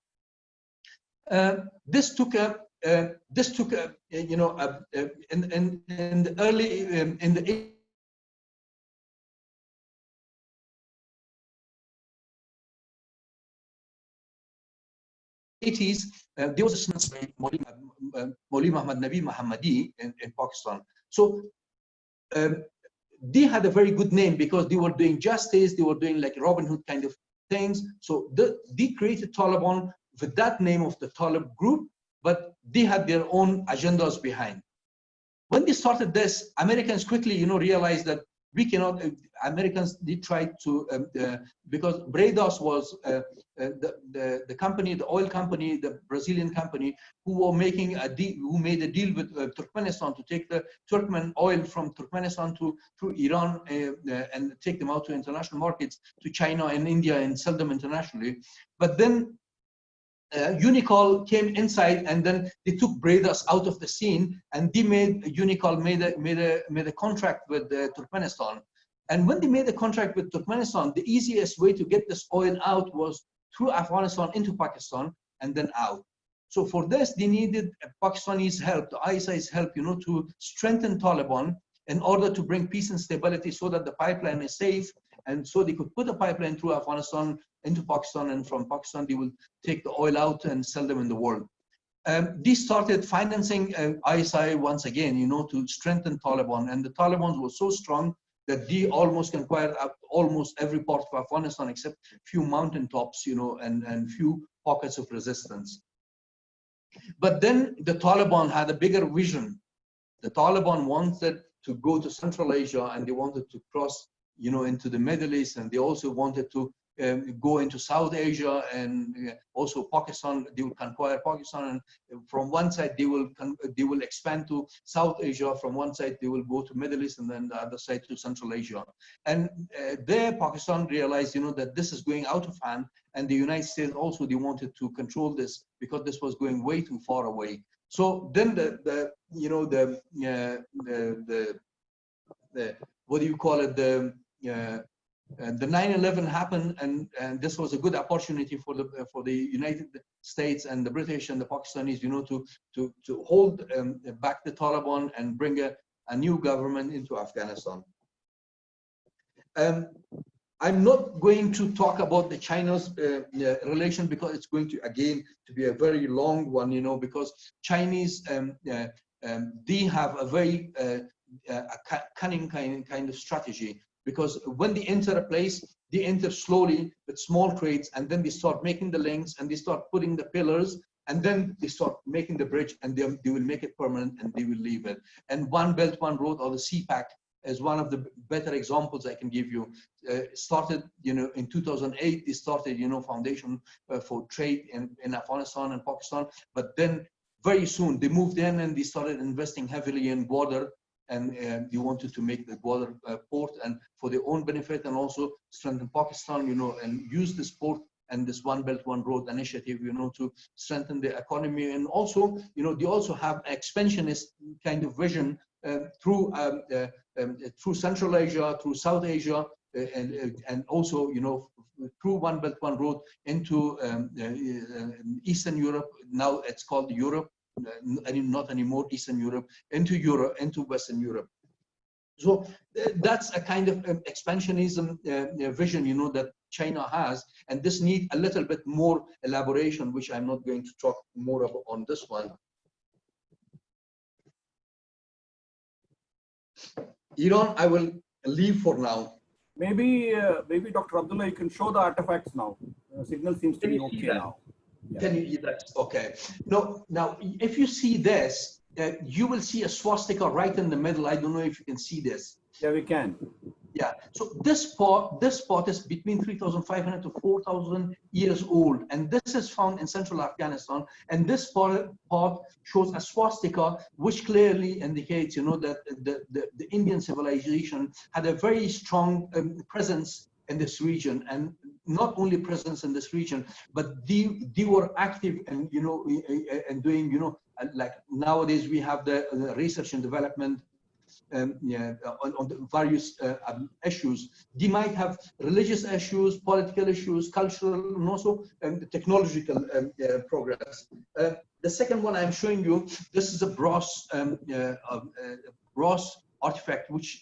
This took you know, in the early in the 80s, there was a Maulvi Muhammad Nabi Muhammadi in Pakistan. So they had a very good name because they were doing justice, they were doing like Robin Hood kind of things. So they created Taliban with that name of the Talib group, but they had their own agendas behind. When they started this, Americans quickly, you know, realized that we cannot. Americans did try to because Bredas was the company, the oil company, the Brazilian company, who were making a deal, who made a deal with Turkmenistan to take the Turkmen oil from Turkmenistan through Iran and take them out to international markets, to China and India, and sell them internationally. But then Unicol came inside, and then they took Bredas out of the scene, and they Unicol made a contract with Turkmenistan. And when they made a contract with Turkmenistan, the easiest way to get this oil out was through Afghanistan into Pakistan and then out. So for this, they needed Pakistani's help, the ISI's help, to strengthen Taliban in order to bring peace and stability so that the pipeline is safe. And so they could put a pipeline through Afghanistan into Pakistan, and from Pakistan, they will take the oil out and sell them in the world. They started financing ISI once again, to strengthen Taliban. And the Taliban were so strong that they almost conquered almost every part of Afghanistan except few mountaintops, and few pockets of resistance. But then the Taliban had a bigger vision. The Taliban wanted to go to Central Asia, and they wanted to cross, into the Middle East, and they also wanted to go into South Asia and also Pakistan. They will conquer Pakistan, and from one side they will expand to South Asia. From one side they will go to Middle East, and then the other side to Central Asia. And there Pakistan realized, that this is going out of hand, and the United States also, they wanted to control this because this was going way too far away. So then the what do you call it, the 9/11 happened, and this was a good opportunity for the United States and the British and the Pakistanis, to hold back the Taliban and bring a new government into Afghanistan. I'm not going to talk about the China's relation, because it's going to again to be a very long one, because Chinese they have a very cunning kind of strategy. Because when they enter a place, they enter slowly with small trades, and then they start making the links, and they start putting the pillars, and then they start making the bridge, and they will make it permanent, and they will leave it. And One Belt, One Road, or the CPAC, is one of the better examples I can give you. Started, in 2008, they started, foundation for trade in Afghanistan and Pakistan, but then very soon they moved in and they started investing heavily in border. And they wanted to make the border port, and for their own benefit, and also strengthen Pakistan, and use this port and this One Belt, One Road initiative, to strengthen the economy. And also, they also have expansionist kind of vision through Central Asia, through South Asia, and also, through One Belt, One Road into Eastern Europe. Now it's called Europe. Not anymore Eastern Europe, into Western Europe. So that's a kind of expansionism vision, that China has, and this needs a little bit more elaboration, which I'm not going to talk more about on this one. Iran, I will leave for now. Maybe Dr. Abdullah, you can show the artifacts now. Signal seems to be okay now. Yeah. Can you? That's okay. No, now if you see this, you will see a swastika right in the middle. I don't know if you can see this. Yeah, we can. Yeah. So this spot is between 3,500 to 4,000 years old, and this is found in central Afghanistan. And this spot shows a swastika, which clearly indicates, that the Indian civilization had a very strong presence in this region, and not only presence in this region, but they were active and and doing like nowadays we have the research and development on the various issues. They might have religious issues, political issues, cultural, and also technological progress. The second one I'm showing you, this is a brass artifact, which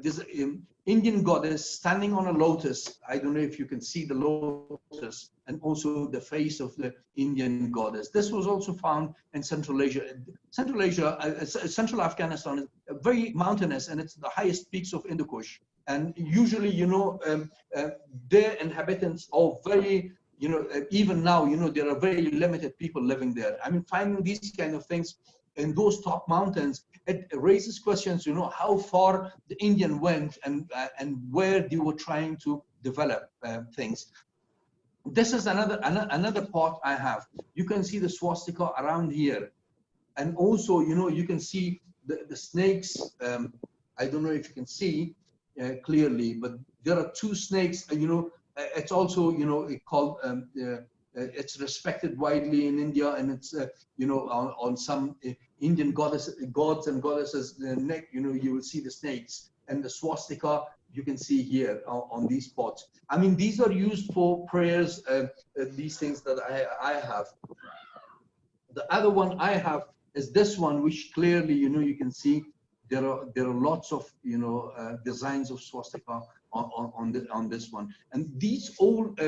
there's an Indian goddess standing on a lotus. I don't know if you can see the lotus, and also the face of the Indian goddess. This was also found in Central Asia. Central Afghanistan is very mountainous, and it's the highest peaks of Hindu Kush. And usually, their inhabitants are very, even now, there are very limited people living there. I mean, finding these kind of things in those top mountains, it raises questions, how far the Indian went and where they were trying to develop things. This is another part I have. You can see the swastika around here. And also, you can see the snakes. I don't know if you can see clearly, but there are two snakes, it's also, called, it's respected widely in India, and it's, on some Indian gods and goddesses' neck, you will see the snakes, and the swastika, you can see here on these pots. I mean, these are used for prayers, these things that I have. The other one I have is this one, which clearly, you can see there are lots of, designs of swastika on this one. And these old,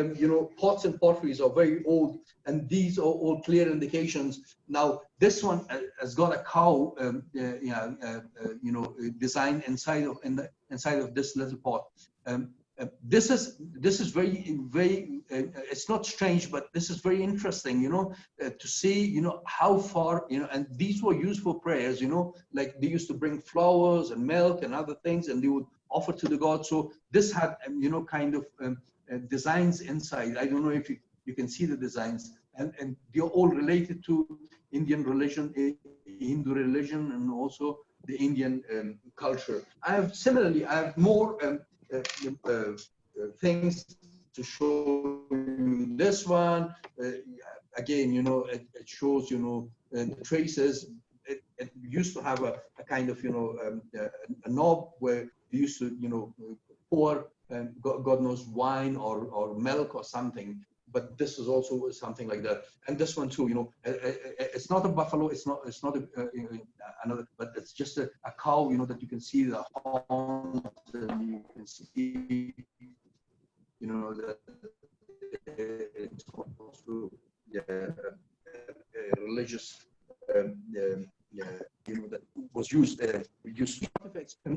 pots and potteries are very old, and these are all clear indications. Now, this one has got a cow, design inside of this little pot. This is very it's not strange, but this is very interesting, to see, how far, and these were used for prayers, like they used to bring flowers and milk and other things, and they would offer to the god. So this had, kind of designs inside. I don't know if you can see the designs, and they're all related to Indian religion, Hindu religion, and also the Indian culture. I have more things to show you. This one, again, it shows, the traces. It used to have a kind of, a knob where you used to, pour, God knows, wine or milk or something. But this is also something like that. And this one too, it's not a buffalo, it's not another, but it's just a cow, that you can see the horns, and you can see, that it's also religious, that was used.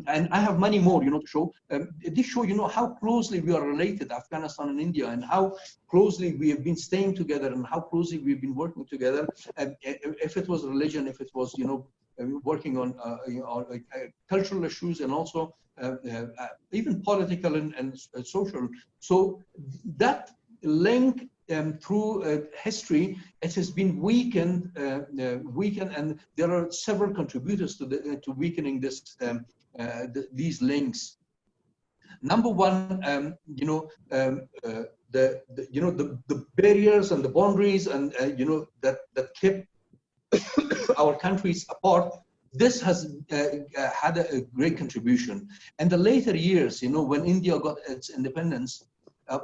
And I have many more, to show. This show, how closely we are related, Afghanistan and India, and how closely we have been staying together, and how closely we've been working together. If it was religion, if it was, working on cultural issues, and also even political and social. So that link through history, it has been weakened, and there are several contributors to weakening this these links. Number one, the barriers and the boundaries, and that kept our countries apart. This has had a great contribution. And the later years, when India got its independence,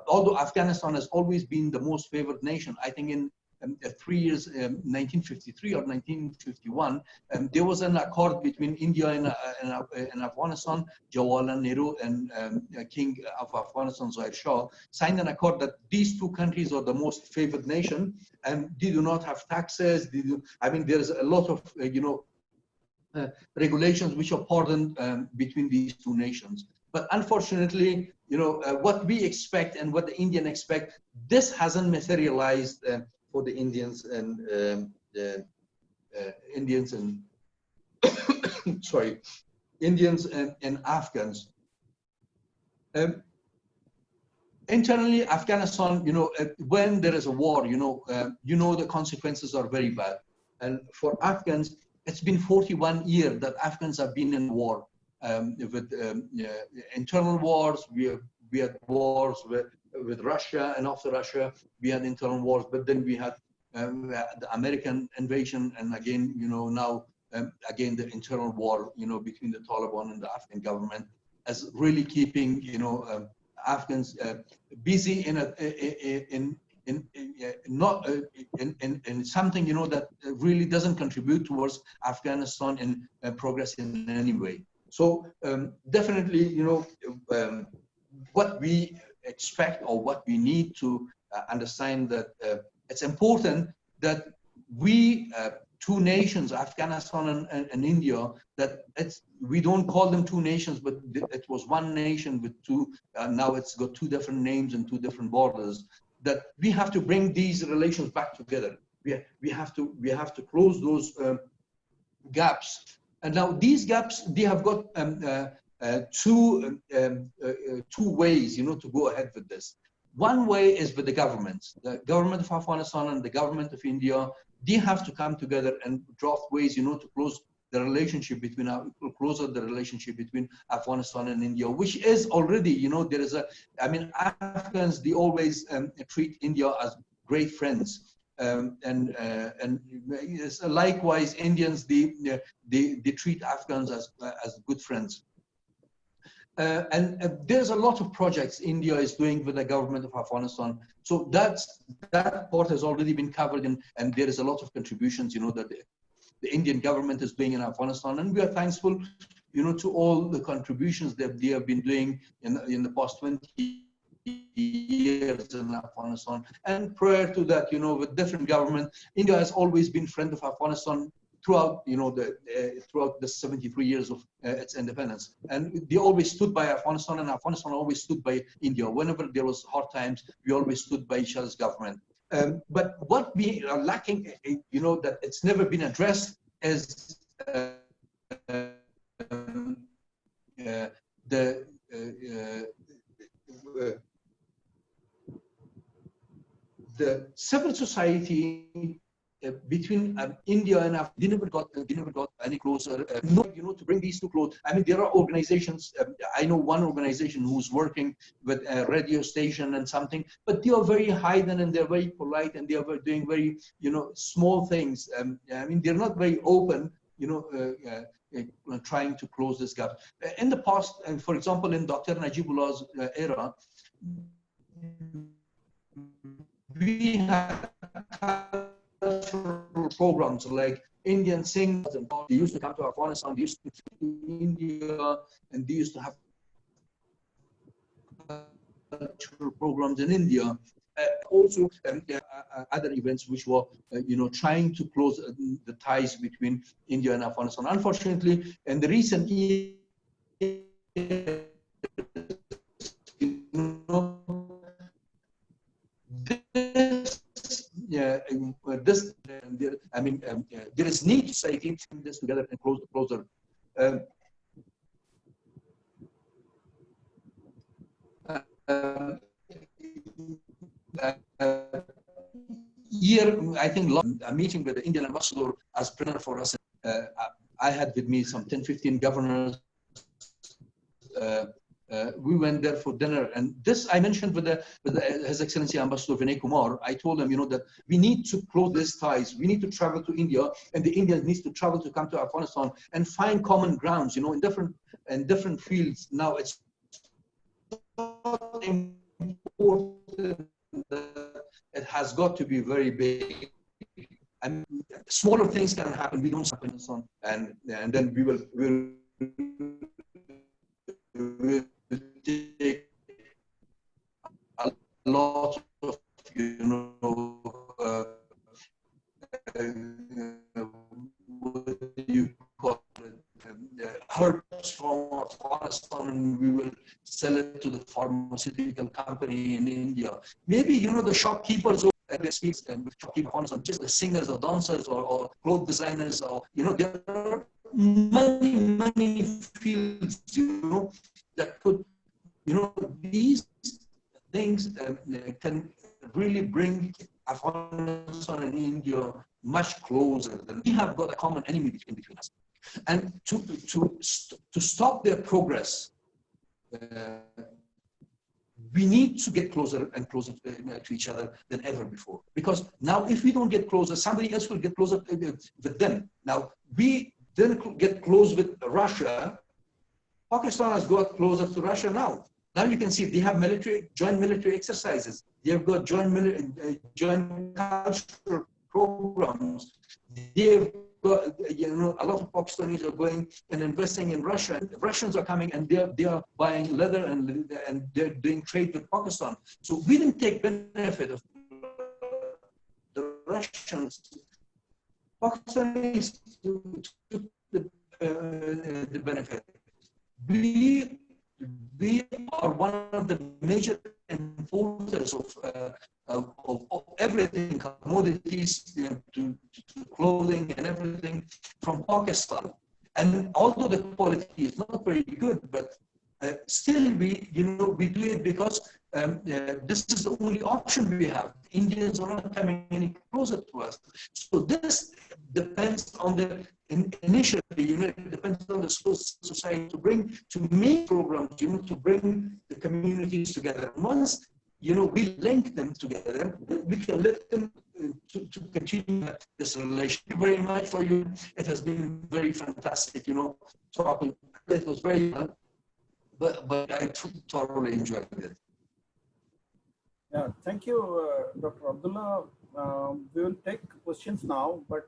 although Afghanistan has always been the most favored nation, I think in 3 years, 1953 or 1951, there was an accord between India and Afghanistan. Jawaharlal Nehru and King of Afghanistan, Zahir Shah, signed an accord that these two countries are the most favored nation, and they do not have taxes. There's a lot of, regulations which are pardoned between these two nations. But unfortunately, what we expect and what the Indian expect, this hasn't materialized for the Indians and sorry, Indians and Afghans. Internally, Afghanistan, when there is a war, the consequences are very bad. And for Afghans, it's been 41 years that Afghans have been in war. With internal wars, we had wars with Russia, and after Russia, we had internal wars. But then we had the American invasion, and again, now again the internal war, between the Taliban and the Afghan government, as really keeping, Afghans busy in something, that really doesn't contribute towards Afghanistan in progress in any way. So definitely, what we expect, or what we need to understand, that it's important that we, two nations, Afghanistan and India, that we don't call them two nations, but it was one nation with two, now it's got two different names and two different borders, that we have to bring these relations back together. We have to close those gaps. And now these gaps, they have got two ways, to go ahead with this. One way is with the governments. The government of Afghanistan and the government of India, they have to come together and draft ways, to close the relationship between Afghanistan and India, which is already, there is Afghans, they always treat India as great friends. And likewise, Indians, they treat Afghans as good friends. there's a lot of projects India is doing with the government of Afghanistan. So that part has already been covered, and there is a lot of contributions, that the Indian government is doing in Afghanistan, and we are thankful, to all the contributions that they have been doing in the past 20 years in Afghanistan. And prior to that, with different government, India has always been friend of Afghanistan throughout, throughout the 73 years of its independence. And they always stood by Afghanistan, and Afghanistan always stood by India. Whenever there was hard times, we always stood by each other's government. But what we are lacking, that it's never been addressed is the civil society between India and Africa, they never got any closer. To bring these two close. I mean, there are organizations. I know one organization who's working with a radio station and something, but they are very hidden and they're very polite and they are doing very, small things. I mean, they're not very open, trying to close this gap. In the past, for example, in Dr. Najibullah's era, we had cultural programs like Indian singers, and they used to come to Afghanistan, they used to India, and they used to have cultural programs in India. Also, other events which were, trying to close the ties between India and Afghanistan. Unfortunately, in the recent years, there is need to say keep this together and closer. Here, I think a meeting with the Indian ambassador as planner for us. I had with me some 10-15 governors. We went there for dinner, and this I mentioned with His Excellency Ambassador Vinay Kumar. I told him, that we need to close these ties. We need to travel to India, and the Indians need to travel to come to Afghanistan and find common grounds, in different fields. Now it's important that it has got to be very big. And smaller things can happen. We don't happen on, and then we will take a lot of, what do you call it, herbs from Afghanistan, and we will sell it to the pharmaceutical company in India. Maybe, the shopkeepers and shopkeepers, just the singers or dancers or clothes designers, or, there are many fields, that could, these things can really bring Afghanistan and India much closer. Than we have got a common enemy between us, and to stop their progress, we need to get closer and closer to each other than ever before. Because now, if we don't get closer, somebody else will get closer with them. Now, we didn't get close with Russia. Pakistan has got closer to Russia now. Now you can see they have joint military exercises. They have got joint cultural programs. They've got, a lot of Pakistanis are going and investing in Russia. The Russians are coming and they are buying leather and they're doing trade with Pakistan. So we didn't take benefit of the Russians. Pakistanis took the benefit. We are one of the major importers of everything, commodities to clothing and everything from Pakistan. And although the quality is not very good, but still we do it because this is the only option we have. Indians are not coming any closer to us. So this depends on the initially, it depends on the society to make programs, to bring the communities together. Once, we link them together, we can let them to continue this relation. Thank you very much for you. It has been very fantastic, talking. It was very fun. but I thoroughly enjoyed it. Yeah, thank you, Dr. Abdullah. We will take questions now, but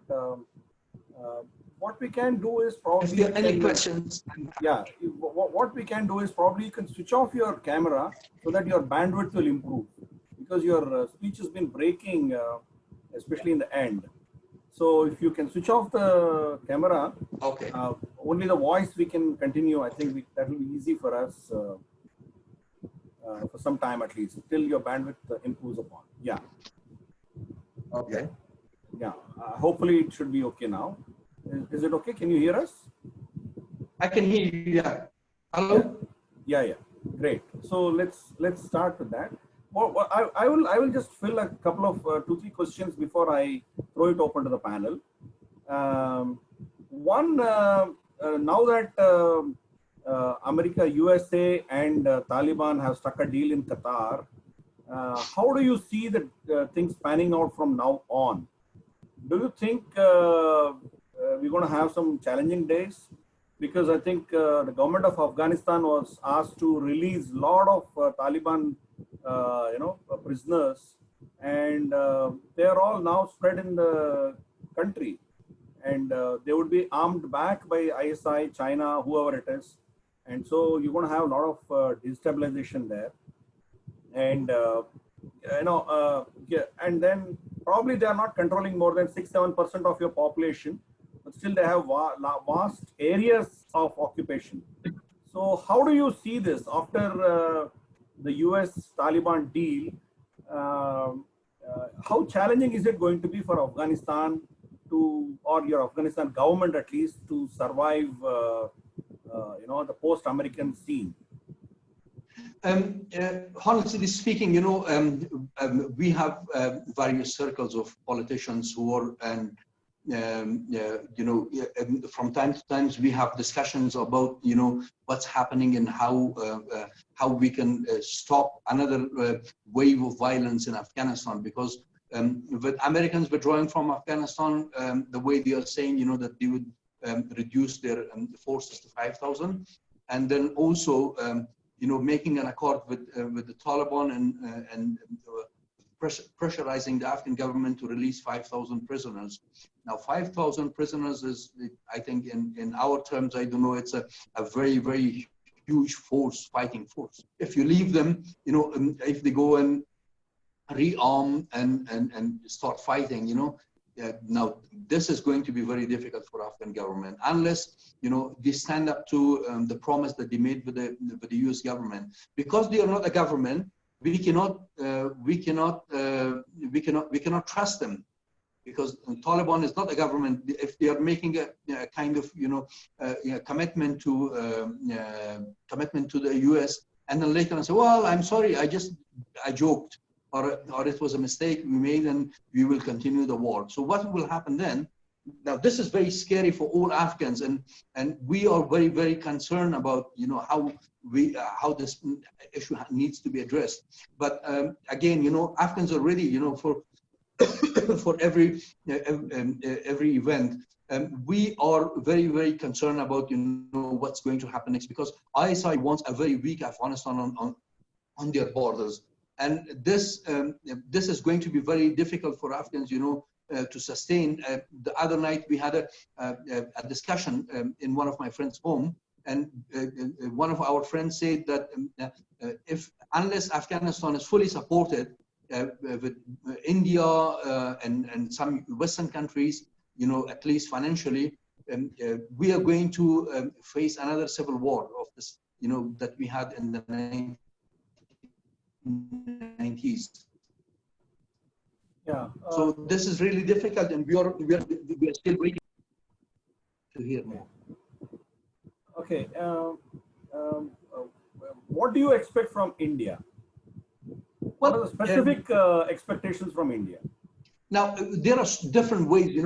what we can do is probably... If there are any questions... Yeah, what we can do is probably you can switch off your camera so that your bandwidth will improve, because your speech has been breaking, especially in the end. So if you can switch off the camera, okay, only the voice we can continue. I think that will be easy for us for some time at least, till your bandwidth improves upon. Yeah. okay. Yeah. Hopefully it should be okay now. Is it okay? Can you hear us? I can hear you. Yeah. Hello. Yeah. Yeah. Great. So let's start with that. Well, I will just fill a couple of 2-3 questions before I throw it open to the panel. One, now that America, USA, and Taliban have struck a deal in Qatar, how do you see the things panning out from now on? Do you think we're going to have some challenging days? Because I think the government of Afghanistan was asked to release a lot of Taliban prisoners, and they are all now spread in the country, and they would be armed back by ISI, China, whoever it is, and so you're going to have a lot of destabilization there, and and then probably they are not controlling more than 6-7% of your population, but still they have vast areas of occupation. So how do you see this after the US Taliban deal? How challenging is it going to be for Afghanistan to, or your Afghanistan government at least, to survive the post-American scene? Honestly speaking, we have various circles of politicians who are, and from time to time we have discussions about what's happening and how we can stop another wave of violence in Afghanistan, because with Americans withdrawing from Afghanistan, the way they are saying that they would reduce their forces to 5,000, and then also making an accord with the Taliban and pressurizing the Afghan government to release 5,000 prisoners. Now, 5,000 prisoners is, I think, in our terms, I don't know, it's a very, very huge force, fighting force. If you leave them, if they go and rearm and start fighting, now this is going to be very difficult for Afghan government unless they stand up to the promise that they made with the US government. Because they are not a government, we cannot trust them, because Taliban is not a government. If they are making a kind of commitment to the US, and then later on say, well, I'm sorry, I joked, or it was a mistake we made, and we will continue the war. So what will happen then? Now this is very scary for all Afghans, and we are very, very concerned about how this issue needs to be addressed. But again, Afghans are ready, for for every event. We are very, very concerned about what's going to happen next, because ISI wants a very weak Afghanistan on their borders, and this is going to be very difficult for Afghans, to sustain. The other night we had a discussion in one of my friends' home, and one of our friends said that unless Afghanistan is fully supported with India and some Western countries, at least financially, we are going to face another civil war of this, that we had in the 1990s. Yeah. So this is really difficult, and we are still waiting to hear more. Okay. What do you expect from India? What are the specific expectations from India? Now, there are different ways.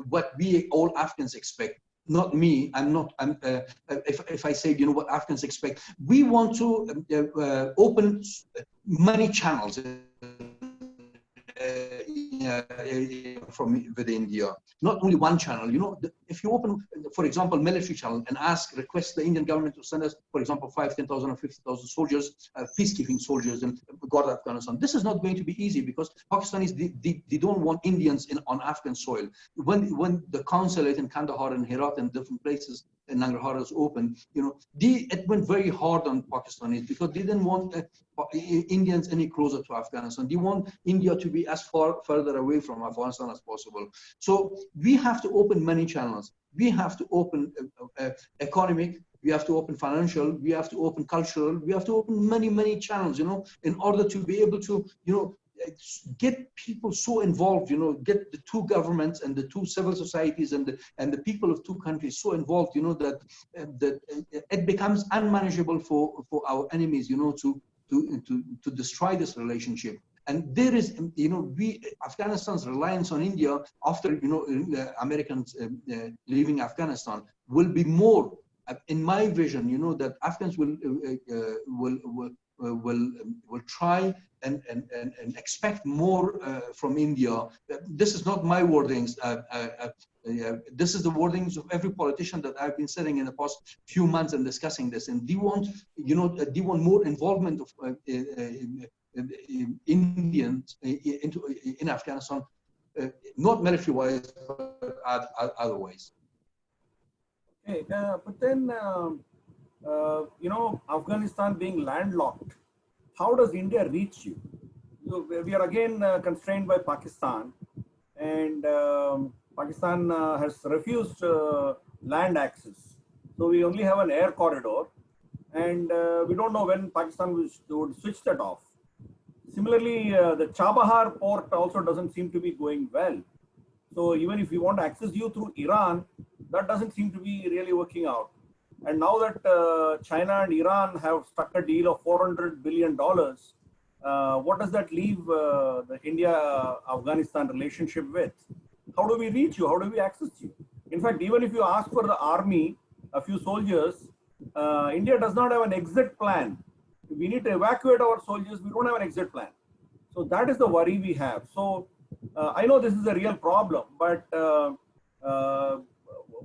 What we all Afghans expect. Not me. If I say, what Afghans expect, we want to open many channels. with India. Not only one channel, you know, if you open, for example, military channel and request the Indian government to send us, for example, 5, 10,000 or 50,000 soldiers, peacekeeping soldiers and guard Afghanistan. This is not going to be easy because Pakistanis, they don't want Indians on Afghan soil. When the consulate in Kandahar and Herat and different places in Nangarhar is open, you know, it went very hard on Pakistanis because they didn't want Indians any closer to Afghanistan. They want India to be as further away from Afghanistan as possible. So we have to open many channels. We have to open economic, we have to open financial, we have to open cultural, we have to open many channels, you know, in order to be able to, you know, get people so involved, you know, get the two governments and the two civil societies and the people of two countries so involved, you know, that it becomes unmanageable for our enemies, you know, to destroy this relationship. And there is, you know, Afghanistan's reliance on India after, you know, the Americans leaving Afghanistan will be more, in my vision, you know, that Afghans will try and expect more from India. This is not my wordings. This is the wordings of every politician that I've been sitting in the past few months and discussing this. And they want, you know, they want more involvement of Indians in Afghanistan, not military-wise, but otherwise. Okay, but then, you know, Afghanistan being landlocked, how does India reach you? So we are again constrained by Pakistan, and Pakistan has refused land access. So we only have an air corridor, and we don't know when Pakistan would switch that off. Similarly, the Chabahar port also doesn't seem to be going well. So even if we want to access you through Iran, that doesn't seem to be really working out. And now that China and Iran have struck a deal of $400 billion, what does that leave the India-Afghanistan relationship with? How do we reach you? How do we access you? In fact, even if you ask for the army, a few soldiers, India does not have an exit plan. We need to evacuate our soldiers. We don't have an exit plan. So that is the worry we have. So I know this is a real problem, but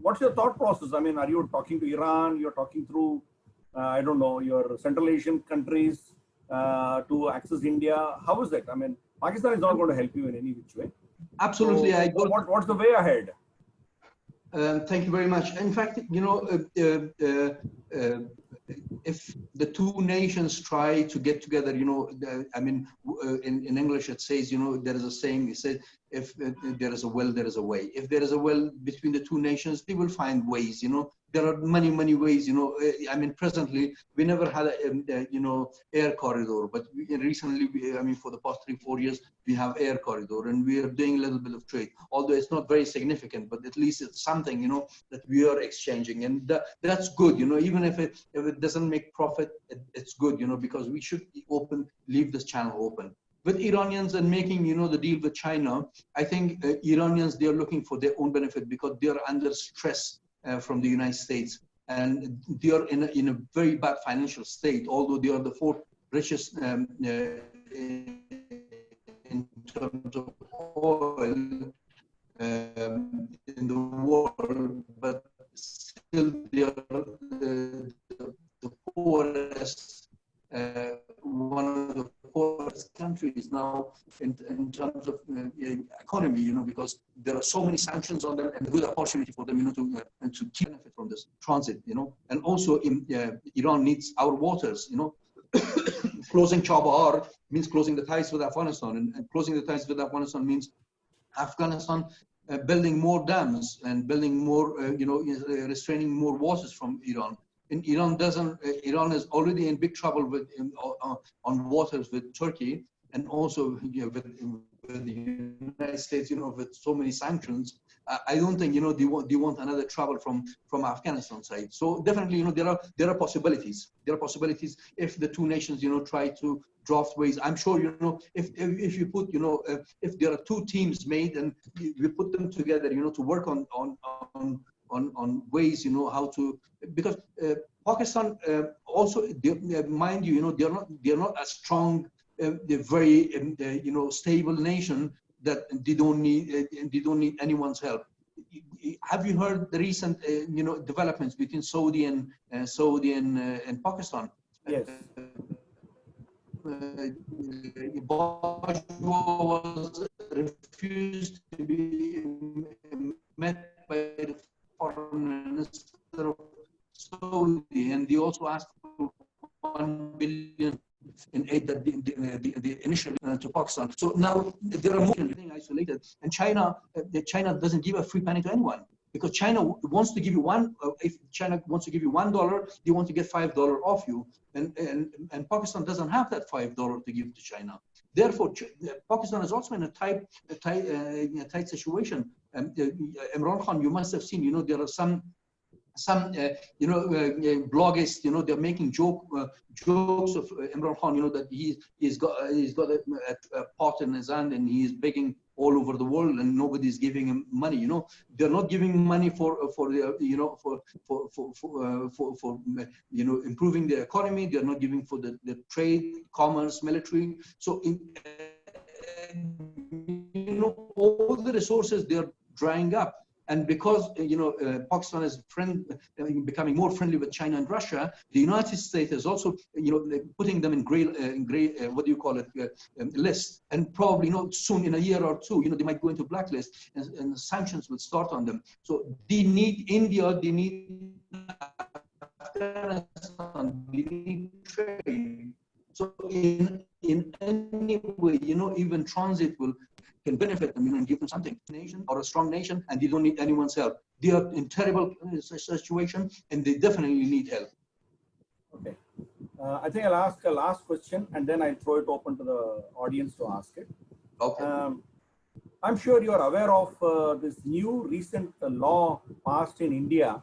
what's your thought process? I mean, are you talking to Iran? You're talking through, I don't know, your Central Asian countries to access India? How is it? I mean, Pakistan is not going to help you in any which way. Absolutely. So what's the way ahead? Thank you very much. In fact, you know, if the two nations try to get together, you know, I mean, in English it says, you know, there is a saying, it says, if there is a will, there is a way. If there is a will between the two nations, they will find ways, you know. There are many ways, you know. I mean, presently, we never had a you know, air corridor, but recently, I mean, for the past 3-4 years, we have air corridor, and we are doing a little bit of trade. Although it's not very significant, but at least it's something, you know, that we are exchanging, and that's good, you know. Even if it doesn't make profit, it's good, you know, because we should leave this channel open. With Iranians and making, you know, the deal with China, I think Iranians, they are looking for their own benefit because they are under stress from the United States, and they are in a very bad financial state, although they are the fourth richest in terms of oil in the world, but still they are the poorest, one of the poorest countries now in terms of economy, you know, because there are so many sanctions on them and a good opportunity for them, you know, to benefit from this transit, you know. And also Iran needs our waters, you know. Closing Chabahar means closing the ties with Afghanistan, and closing the ties with Afghanistan means Afghanistan building more dams and building more, you know, restraining more waters from Iran. And Iran is already in big trouble with on waters with Turkey, and also, you know, with the United States, you know, with so many sanctions. I don't think, you know, they want another trouble from Afghanistan side. So definitely, you know, there are possibilities. There are possibilities if the two nations, you know, try to draft ways. I'm sure, you know, if you put, you know, if there are two teams made and we put them together, you know, to work on ways, you know, how to, because Pakistan also, mind you, you know, they're not a strong, very, you know, stable nation. that they don't need anyone's help. Have you heard the recent developments between Saudi and Pakistan? Yes. Was refused to be met by the foreign minister of Saudi, and they also asked for 1 billion in aid that the initial to Pakistan. So now there are more isolated, and China doesn't give a free penny to anyone, because China wants to give you if China wants to give you $1, they want to get $5 off you, and Pakistan doesn't have that $5 to give to China. Therefore, Pakistan is also in a tight situation. Imran Khan, you must have seen, there are some bloggers, they're making jokes of Imran Khan, that he's got a pot in his hand and he's begging all over the world and nobody's giving him money. They're not giving money for improving the economy. They're not giving for the trade, commerce, military. So all the resources, they're drying up. And because Pakistan is becoming more friendly with China and Russia, the United States is also putting them in gray what do you call it, list. And probably soon, in a year or two, they might go into blacklist, and sanctions will start on them. So they need India, they need Afghanistan, they need trade. So in any way, even transit can benefit them, and give them something. Nation or a strong nation, and they don't need anyone's help. They are in terrible situation, and they definitely need help. Okay, I think I'll ask a last question, and then I'll throw it open to the audience to ask it. Okay. I'm sure you are aware of this new recent law passed in India,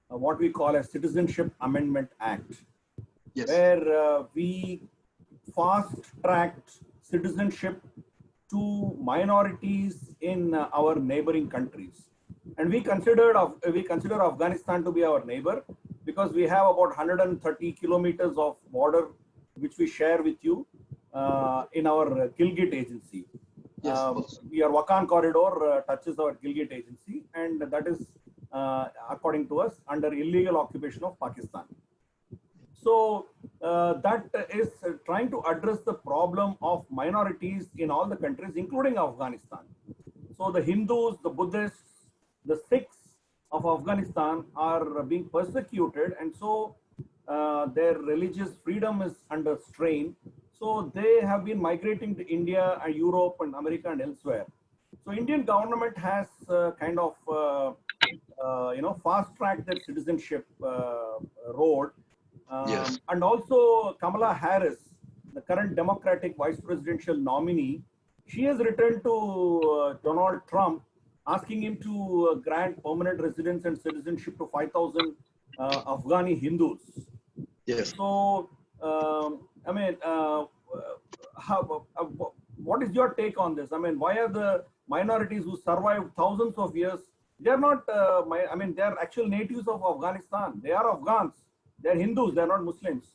what we call a Citizenship Amendment Act, yes, where we fast-tracked citizenship to minorities in our neighboring countries. And we consider Afghanistan to be our neighbor, because we have about 130 kilometers of border which we share with you in our Gilgit agency. Yes, your Wakhan corridor touches our Gilgit agency, and that is, according to us, under illegal occupation of Pakistan. So that is trying to address the problem of minorities in all the countries, including Afghanistan. So the Hindus, the Buddhists, the Sikhs of Afghanistan are being persecuted, and so their religious freedom is under strain. So they have been migrating to India and Europe and America and elsewhere. So Indian government has kind of fast-tracked their citizenship road. yes. And also Kamala Harris, the current Democratic vice presidential nominee, she has written to Donald Trump asking him to grant permanent residence and citizenship to 5,000 Afghani Hindus. Yes. So, what is your take on this? I mean, why are the minorities who survived thousands of years, they're not, they're actual natives of Afghanistan. They are Afghans. They're Hindus, they're not Muslims.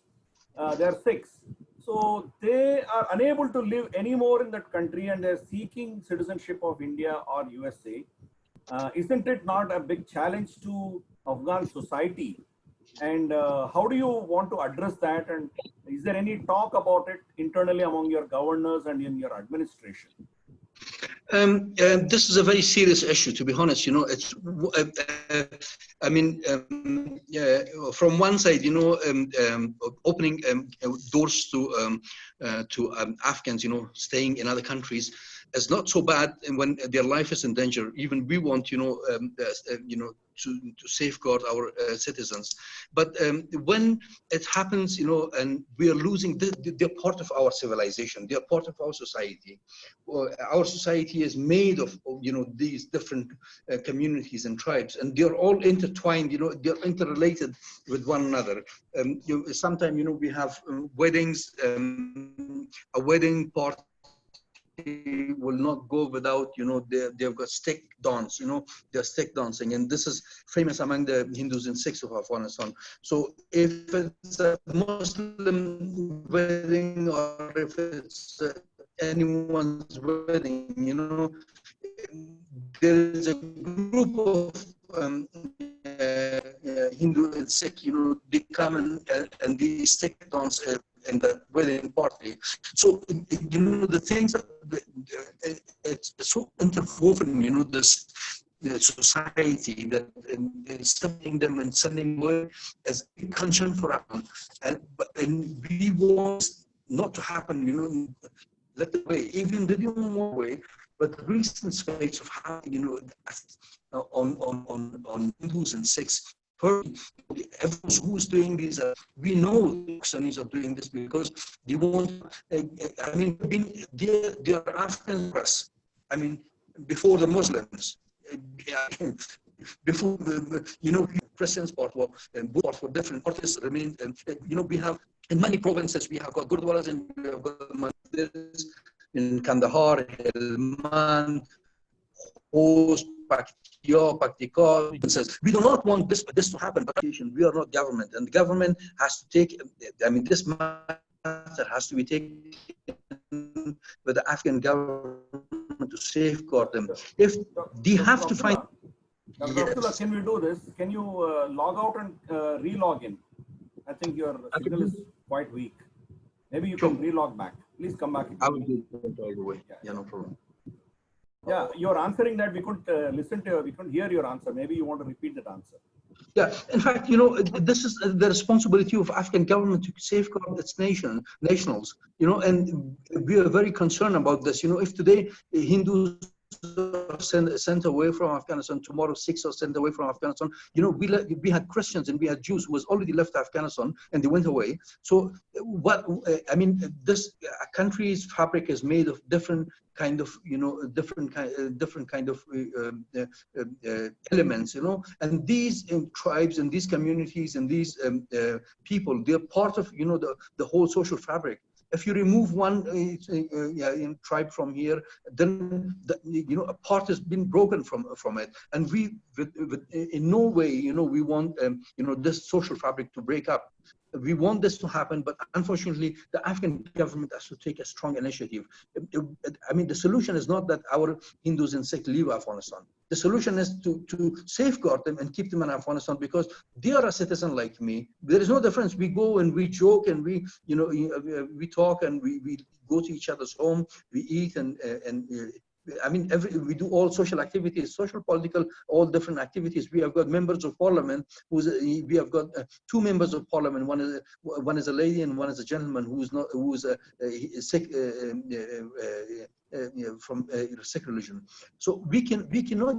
They're Sikhs. So they are unable to live anymore in that country, and they're seeking citizenship of India or USA. Isn't it not a big challenge to Afghan society? And how do you want to address that? And is there any talk about it internally among your governors and in your administration? This is a very serious issue, to be honest. It's, from one side, opening doors to Afghans, staying in other countries is not so bad when their life is in danger. Even we want, to safeguard our citizens. But when it happens, and we are losing, they're part of our civilization. They're part of our society. Our society is made of, these different communities and tribes, and they're all intertwined. They're interrelated with one another. Sometimes, we have weddings. A wedding party will not go without, they've got stick dance, they're stick dancing, and this is famous among the Hindus and Sikhs of Afghanistan. So if it's a Muslim wedding, or if it's anyone's wedding, you know, there is a group of Hindu and Sikh, you know, they come and they stick dance in the wedding party. So, you know, the things that it's so interwoven, you know, this the society that sending them and sending away as a concern for us. And we want not to happen, you know, let the way, even they don't want way, but the recent spikes of how, you know, on Hindus and Sikhs, everyone who's doing this, we know Pakistanis are doing this because they want, I mean, they are Afghan press. I mean, before the Muslims, before the, you know, Christians part for different artists remain, and you know, we have in many provinces, we have got gurdwaras and we have got mandirs in Kandahar, Helmand, Khost, Paktika. We do not want this to happen, but we are not government, and the government has to take, I mean, this matter has to be taken with the Afghan government to safeguard them. If they have to find... Dr. Abdullah, can we do this? Can you log out and re-log in? I think your signal is quite weak. Maybe you can re-log back. Please come back. I will do it all the way. Yeah, no problem. Yeah, you're answering that. We couldn't listen to, we couldn't hear your answer. Maybe you want to repeat that answer. Yeah, in fact, you know, this is the responsibility of Afghan government to safeguard its nationals, you know, and we are very concerned about this. You know, if today Hindus are sent away from Afghanistan, tomorrow Sikhs are sent away from Afghanistan, you know, we had Christians and we had Jews who was already left Afghanistan and they went away. So what, I mean, this country's fabric is made of different kind of, you know, different kind of elements, you know, and these tribes and these communities and these people, they're part of, you know, the whole social fabric. If you remove one tribe from here, then you know, a part has been broken from it, and we in no way, you know, we want you know, this social fabric to break up. We want this to happen, but unfortunately, the Afghan government has to take a strong initiative. I mean, the solution is not that our Hindus and Sikhs leave Afghanistan. The solution is to safeguard them and keep them in Afghanistan, because they are a citizen like me. There is no difference. We go and we joke and we, you know, we talk and we go to each other's home. We eat and I mean, we do all social activities, social, political, all different activities. We have got members of parliament. We have got two members of parliament. One is a lady and one is a gentleman who's Sikh, from Sikh religion. So we cannot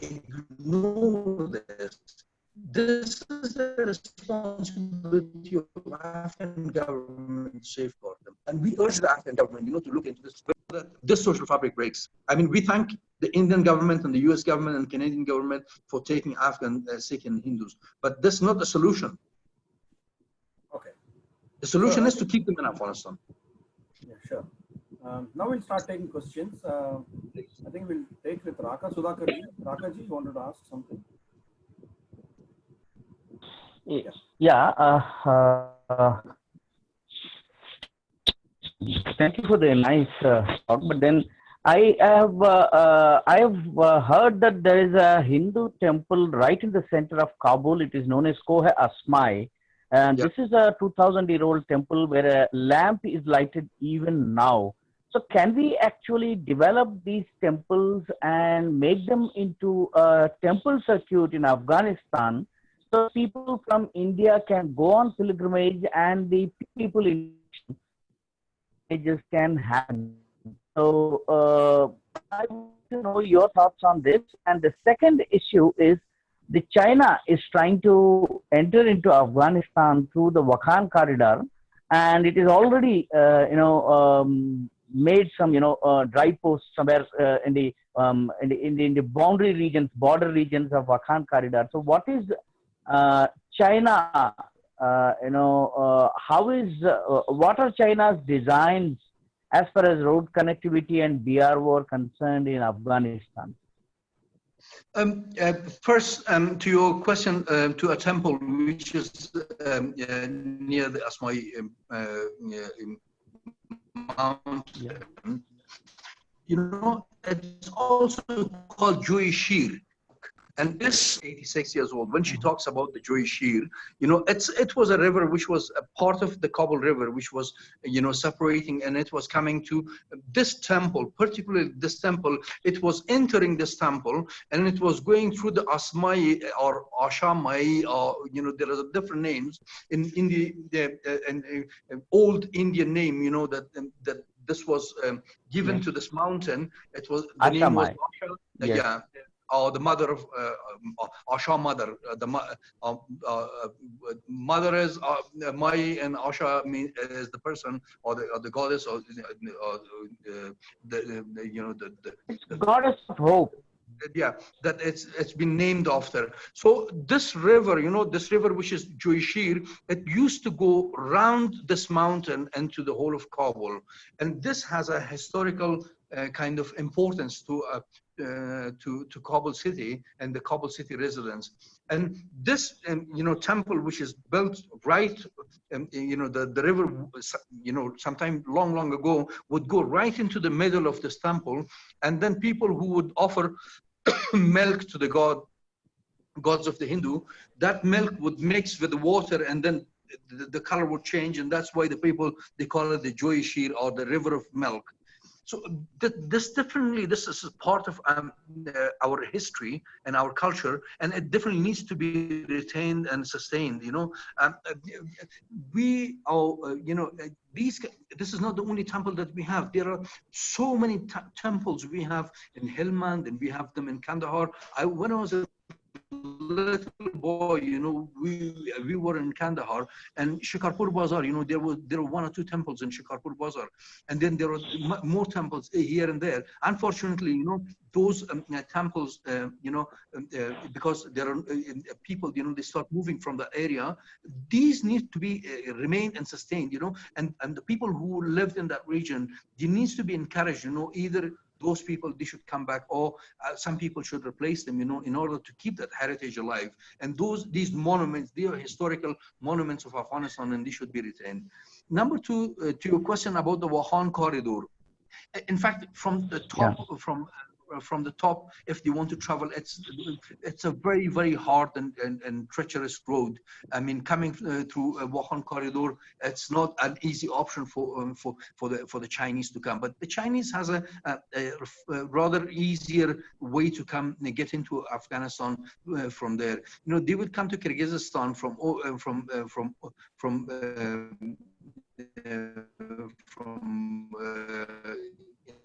ignore this. This is the responsibility of the Afghan government to safeguard them. And we urge the Afghan government, you know, to look into this, that this social fabric breaks. I mean, we thank the Indian government and the US government and Canadian government for taking Afghan, Sikh and Hindus, but this is not the solution. Okay. The solution is to keep them in Afghanistan. Yeah, sure. Now we'll start taking questions. I think we'll take with Raka. Sudhakar ji. Raka ji, you wanted to ask something? Yeah. Thank you for the nice talk. But then I have heard that there is a Hindu temple right in the center of Kabul. It is known as Koh Asmai, and this is a 2,000-year-old temple where a lamp is lighted even now. So can we actually develop these temples and make them into a temple circuit in Afghanistan, so people from India can go on pilgrimage and the people in just can happen? So I want to know your thoughts on this. And the second issue is the China is trying to enter into Afghanistan through the Wakhan corridor, and it is already made some dry posts somewhere in the boundary regions, border regions of Wakhan corridor. So what is China, what are China's designs as far as road connectivity and BRO are concerned in Afghanistan? First, to your question, to a temple which is near the Asmai mountain, you know, it's also called Joy-Shir. And this 86 years old, when she talks about the Joy-Shir, you know, it was a river which was a part of the Kabul River, which was, you know, separating, and it was coming to this temple, particularly this temple. It was entering this temple, and it was going through the Asmai or Ashamai, or, you know, there are different names in the old Indian name, you know, that this was given to this mountain. It was, the name was Asha, yes. yeah. Or the mother of Asha mother. Mother is Mai, and Asha is the person or the goddess, or you know, the Goddess of hope. Yeah, that it's been named after. So this river, you know, this river which is Joy-Shir, it used to go round this mountain and to the whole of Kabul, and this has a historical kind of importance to Kabul city and the Kabul city residents. And this, you know, temple which is built right, you know, the river, you know, sometime long ago would go right into the middle of this temple, and then people who would offer milk to the gods of the Hindu, that milk would mix with the water, and then the color would change, and that's why the people, they call it the Joy-Shir, or the river of milk. So this is part of our history and our culture, and it definitely needs to be retained and sustained. You know, we are, you know, this is not the only temple that we have. There are so many temples we have in Helmand, and we have them in Kandahar. When I was a little boy, you know, we were in Kandahar, and Shikarpur Bazaar, you know, there were 1 or 2 temples in Shikarpur Bazaar, and then there were more temples here and there. Unfortunately, you know, those temples, you know, because there are people, you know, they start moving from the area. These need to be remain and sustained, you know, and the people who lived in that region, they needs to be encouraged, you know, either those people, they should come back, or some people should replace them, you know, in order to keep that heritage alive. And these monuments, they are historical monuments of Afghanistan, and they should be retained. Number 2, to your question about the Wakhan corridor. In fact, from the top, from the top, if they want to travel, it's a very hard and treacherous road. I mean, coming through a Wakhan corridor, it's not an easy option for the Chinese to come. But the Chinese has a rather easier way to come and get into Afghanistan from there. You know, they would come to Kyrgyzstan from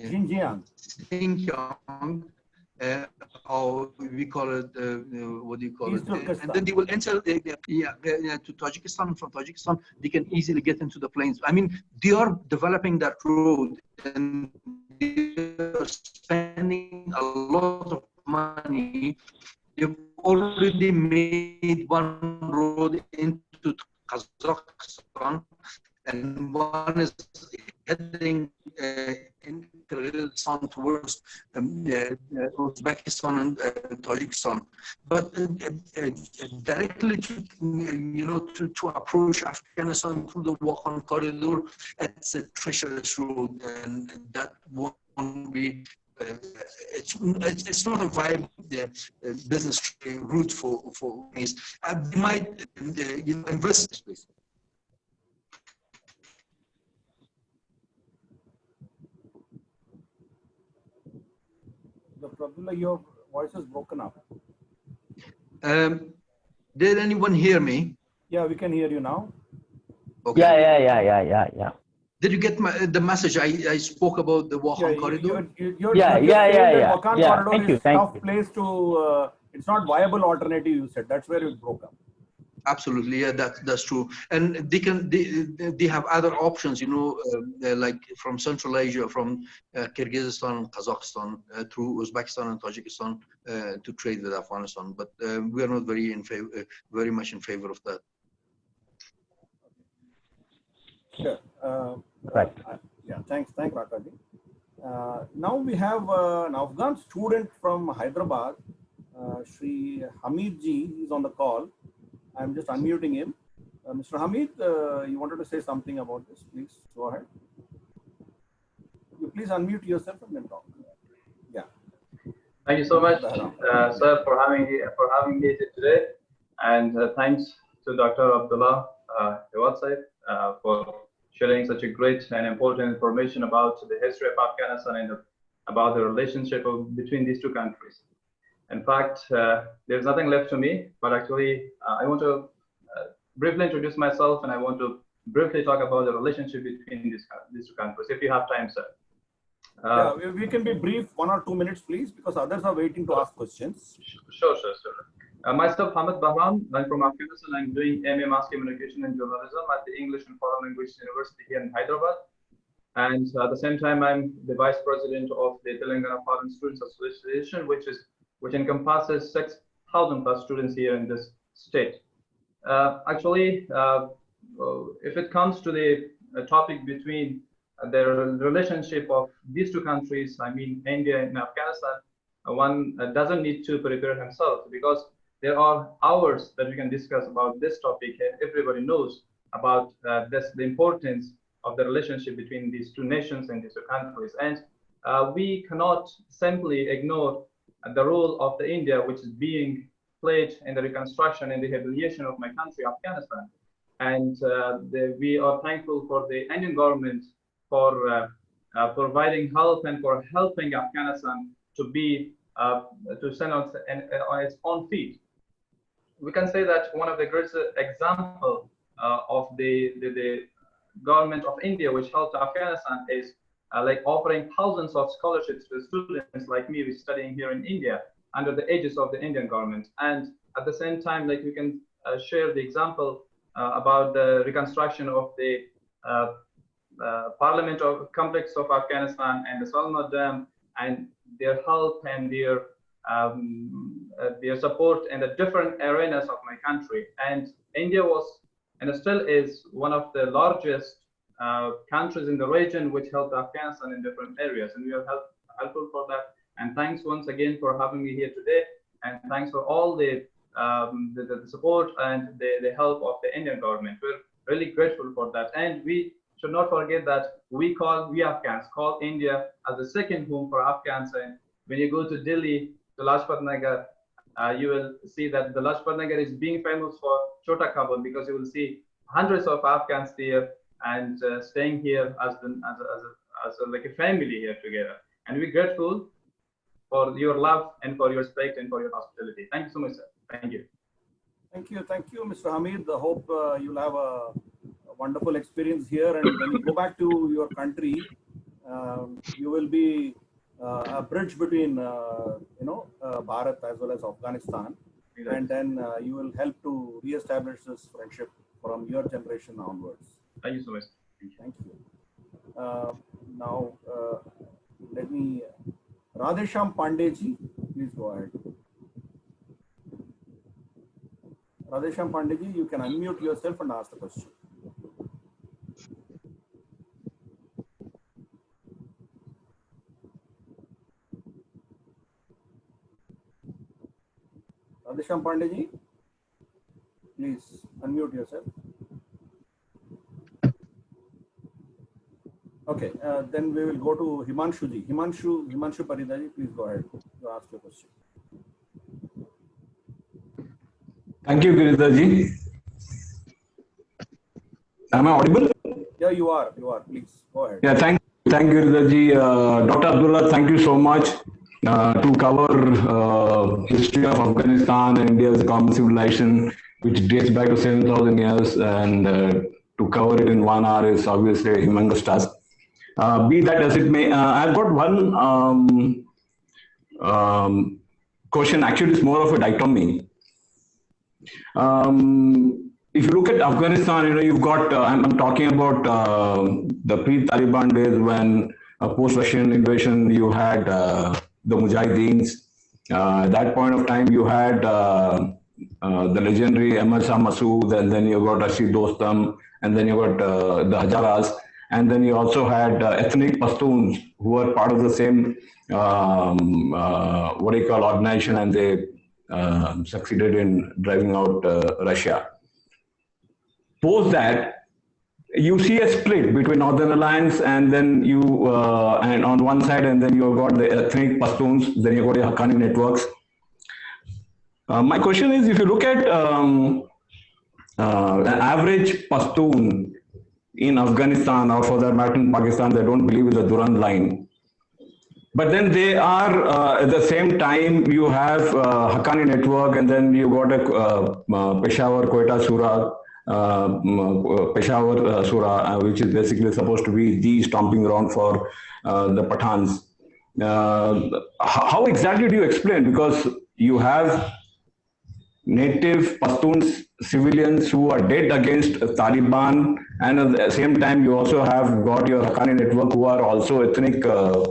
Xinjiang, or we call it, what do you call it? And then they will enter to Tajikistan. From Tajikistan, they can easily get into the plains. I mean, they are developing that road, and they are spending a lot of money. They've already made one road into Kazakhstan, and one is heading in Kyrgyzstan towards Uzbekistan and Tajikistan. But directly to, you know, to approach Afghanistan through the Wakhan corridor, it's a treacherous road, and that won't be. It's not a viable business route for me. They might, you know, invest. Please. Abdullah, your voice is broken up. Did anyone hear me? Yeah, we can hear you now. Okay. Yeah. Did you get the message I spoke about the Wakhan corridor? Wakhan corridor Thank is you. a tough place to. It's not viable alternative. You said that's where it broke up. Absolutely, yeah, that's true. And they have other options, you know, like from Central Asia, from Kyrgyzstan, Kazakhstan, through Uzbekistan and Tajikistan to trade with Afghanistan. But we are not very much in favor of that. Sure. Right. Yeah. Thanks, Rakaji. Now we have an Afghan student from Hyderabad Shri Hamid ji is on the call. I'm just unmuting him. Mr. Hamid, you wanted to say something about this? Please go ahead. You please unmute yourself and then talk. Yeah. Thank you so much, sir, for having me here today, and thanks to Dr. Abdullah Haiwad for sharing such a great and important information about the history of Afghanistan and about the relationship between these two countries. In fact, there's nothing left to me, but actually, I want to briefly introduce myself, and I want to briefly talk about the relationship between these two countries, if you have time, sir. Yeah, we can be brief, 1 or 2 minutes, please, because others are waiting to ask questions. Sure. Myself, Hamid Bahram. I'm from Afghanistan. I'm doing MA Mass Communication and Journalism at the English and Foreign Language University here in Hyderabad. And at the same time, I'm the Vice President of the Telangana Foreign Students Association, which encompasses 6,000 plus students here in this state. Actually, if it comes to the topic between the relationship of these two countries, I mean India and Afghanistan, one doesn't need to prepare himself, because there are hours that we can discuss about this topic, and everybody knows about the importance of the relationship between these two nations and these two countries. And we cannot simply ignore the role of the India, which is being played in the reconstruction and rehabilitation of my country, Afghanistan. And we are thankful for the Indian government for providing help and for helping Afghanistan to stand on its own feet. We can say that one of the greatest example of the government of India, which helped Afghanistan, is like offering thousands of scholarships to students like me who's studying here in India under the aegis of the Indian government. And at the same time, like we can share the example about the reconstruction of the parliament complex of Afghanistan and the Salma Dam, and their help and their support in the different arenas of my country. And India was and still is one of the largest countries in the region which helped Afghanistan in different areas, and we are helpful for that. And thanks once again for having me here today, and thanks for all the support and the help of the Indian government. We're really grateful for that, and we should not forget that we Afghans call India as the second home for Afghans. And when you go to Delhi, to Lajpat Nagar, you will see that the Lajpat Nagar is being famous for Chota Kabul, because you will see hundreds of Afghans there and staying here as like a family here together. And we're grateful for your love and for your respect and for your hospitality. Thank you so much, sir. Thank you. Thank you, Mr. Hamid. I hope you'll have a wonderful experience here, and when you go back to your country, you will be a bridge between Bharat as well as Afghanistan, and then you will help to re-establish this friendship from your generation onwards. Thank you so much. Thank you. Now, let me, Radhesham Pandeyji, please go ahead. Radhesham Pandeyji, you can unmute yourself and ask the question. Radhesham Pandeyji, please unmute yourself. Okay, then we will go to Himanshu ji. Himanshu Paridaji, please go ahead to ask your question. Thank you, Giridharji. Am I audible? Yeah, you are. Please go ahead. Yeah, thank you, Giridharji. Dr. Abdullah, thank you so much to cover history of Afghanistan and India's common civilization, which dates back to 7,000 years, and to cover it in 1 hour is obviously a humongous task. Be that as it may, I've got one question. Actually, it's more of a dichotomy. If you look at Afghanistan, you've got, I'm talking about the pre-Taliban days, when post-Russian invasion, you had the Mujahideens. At that point of time, you had the legendary Ahmad Shah Massoud, and then you got Rashid Dostum, and then you got the Hajaras, and then you also had ethnic Pashtuns who were part of the same, organization, and they succeeded in driving out Russia. Post that, you see a split between Northern Alliance and then you, and on one side, and then you've got the ethnic Pashtuns, then you've got the Haqqani networks. My question is, if you look at an average Pashtun in Afghanistan, or for that matter in Pakistan, they don't believe in the Durand line. But then they are, at the same time, you have Haqqani network, and then you got a Peshawar, Quetta, Surah, Peshawar Surah, which is basically supposed to be the stomping ground for the Pathans. How exactly do you explain? Because you have native Pashtuns, civilians who are dead against Taliban, and at the same time you also have got your Haqqani network who are also ethnic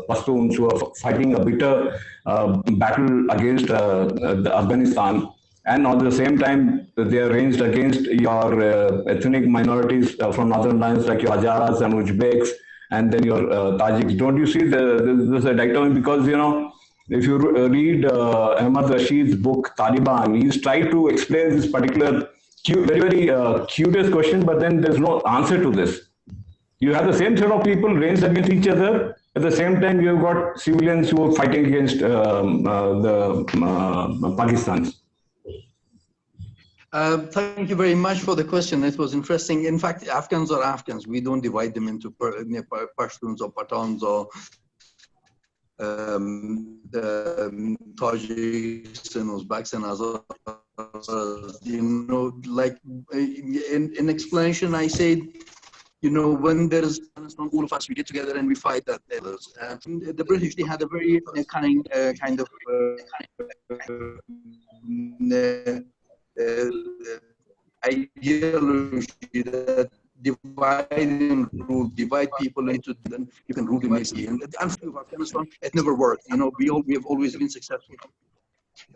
Pashtuns who are fighting a bitter battle against Afghanistan, and at the same time they are ranged against your ethnic minorities from Northern Alliance like your Hazaras and Uzbeks, and then your Tajiks. Don't you see there's a dichotomy? Because, you know, if you read Ahmad Rashid's book Taliban, he's tried to explain this particular very curious question, but then there's no answer to this. You have the same set of people ranged against each other. At the same time, you've got civilians who are fighting against the Pakistans. Thank you very much for the question. It was interesting. In fact, Afghans are Afghans. We don't divide them into Pashtuns or Pathans or Tajiks and Uzbeks and Azeris. You know, like in explanation, I said, you know, when there is all of us, we get together and we fight that. The British, they had a very kind of ideology that divide and rule, divide people into, then you can rule them easily. And unfortunately, Afghanistan, it never worked. You know, we have always been successful.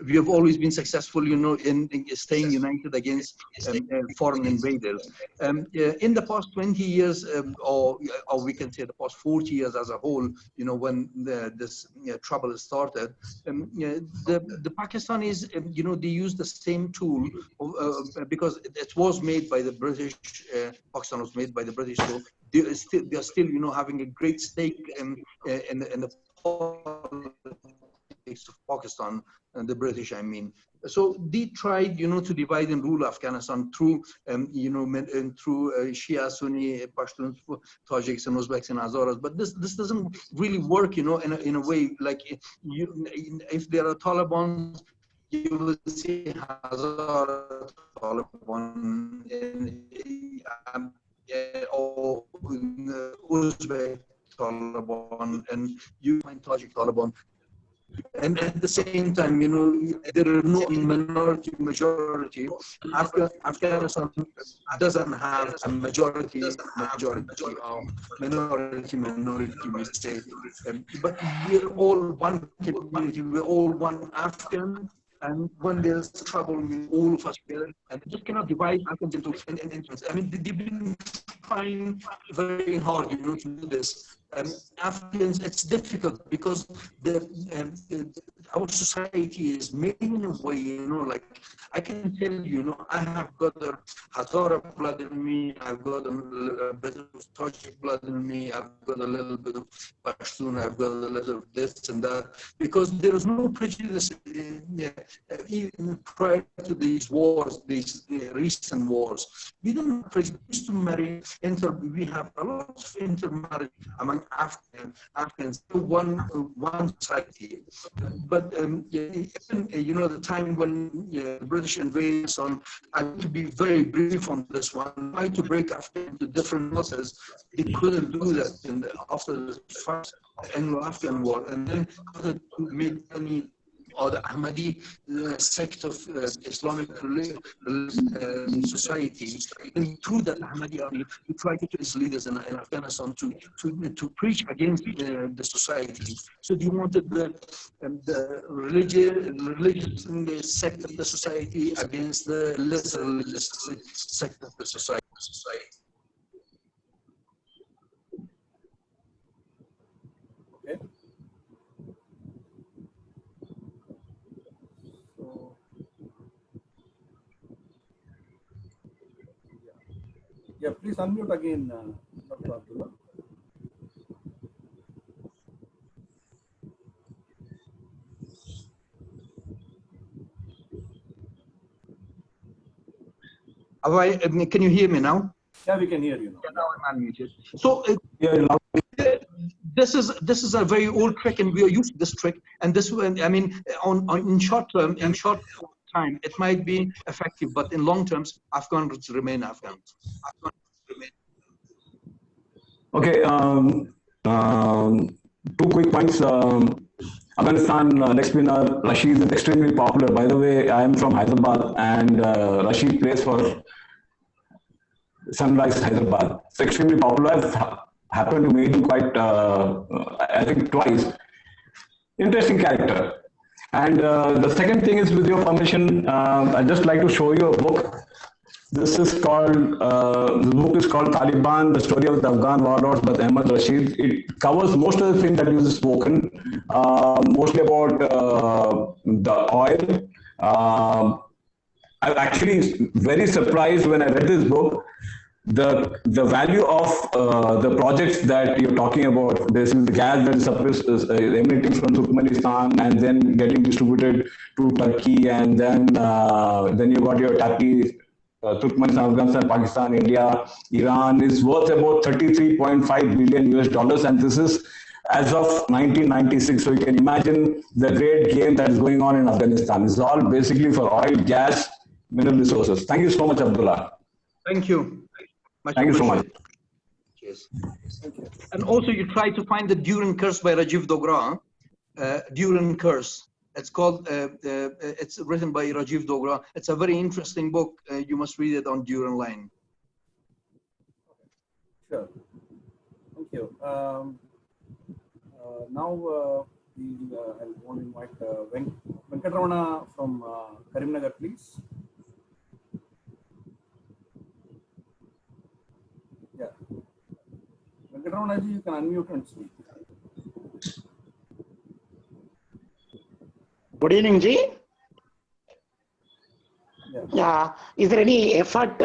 We have always been successful, you know, in staying united against foreign invaders. In the past 20 years, or we can say the past 40 years as a whole, you know, when this trouble started, the Pakistanis, you know, they used the same tool because it was made by the British. Pakistan was made by the British, so they are still, you know, having a great stake in the politics of Pakistan. And the British, I mean. So they tried, you know, to divide and rule Afghanistan through, you know, through Shia, Sunni, Pashtuns, Tajiks, and Uzbeks and Hazaras. But this doesn't really work, you know, in a way. Like, if there are Taliban, you will see Hazara Taliban or Uzbek Taliban, and you find Tajik Taliban. And at the same time, you know, there are no minority, majority. Afghanistan doesn't have a minority, we say. But we're all one community, we're all one Afghan. And when there's trouble, all of us together, and they just cannot divide Afghans into. I mean, they've been trying very hard, you know, to do this. Afghans, it's difficult because our society is made in a way, you know, like I can tell you, you know, I have got a Hazara blood in me, I've got a bit of Tajik blood in me, I've got a little bit of Pashtun, I've got a little of this and that, because there is no prejudice even prior to these wars, these recent wars. We don't have prejudice to marry, we have a lot of intermarriage among Afghans, one society. But you know, the time when the British invaded, I want to be very brief on this one. Tried to break Afghan into different losses. They couldn't do that after the first Anglo-Afghan war, and then couldn't make any. Or the Ahmadi sect of Islamic society, and through that Ahmadi army, he tried to get his leaders in Afghanistan to preach against the society. So they wanted the religious sect of the society against the less religious sect of the society. Okay. Yeah, please unmute again, Dr. Abdullah. Can you hear me now? Yeah, we can hear you now. Yeah, now I'm unmuted. So Yeah, this is a very old trick, and we are used to this trick. And this, I mean, in short time, it might be effective, but in long terms, Afghans remain Afghans. okay. Two quick points. Afghanistan leg spinner Rashid is extremely popular. By the way, I am from Hyderabad, and Rashid plays for Sunrise Hyderabad. It's extremely popular. I've happened to meet him quite, I think, twice. Interesting character. And the second thing is, with your permission, I'd just like to show you a book. This is called, the book is called Taliban, the story of the Afghan warlords by Ahmad Rashid. It covers most of the things that you've spoken, mostly about the oil. I'm actually very surprised when I read this book, the value of the projects that you're talking about. This is the gas that is emanating from Turkmenistan and then getting distributed to Turkey, and then you got your Turkey, Turkmenistan, Afghanistan, Pakistan, India, Iran is worth about $33.5 billion US, and this is as of 1996. So you can imagine the great game that is going on in Afghanistan. It's all basically for oil, gas, mineral resources. Thank you so much, Abdullah. Thank you. Thank you so much. Cheers. And also, you try to find the Duran Curse by Rajiv Dogra. Duran Curse. It's called. It's written by Rajiv Dogra. It's a very interesting book. You must read it on Duran Line. Sure. Thank you. Now I want to invite Venkatramana from Karimnagar, please. Yeah. Venkatramana ji, you can unmute and speak. Good evening, Ji. Is there any effort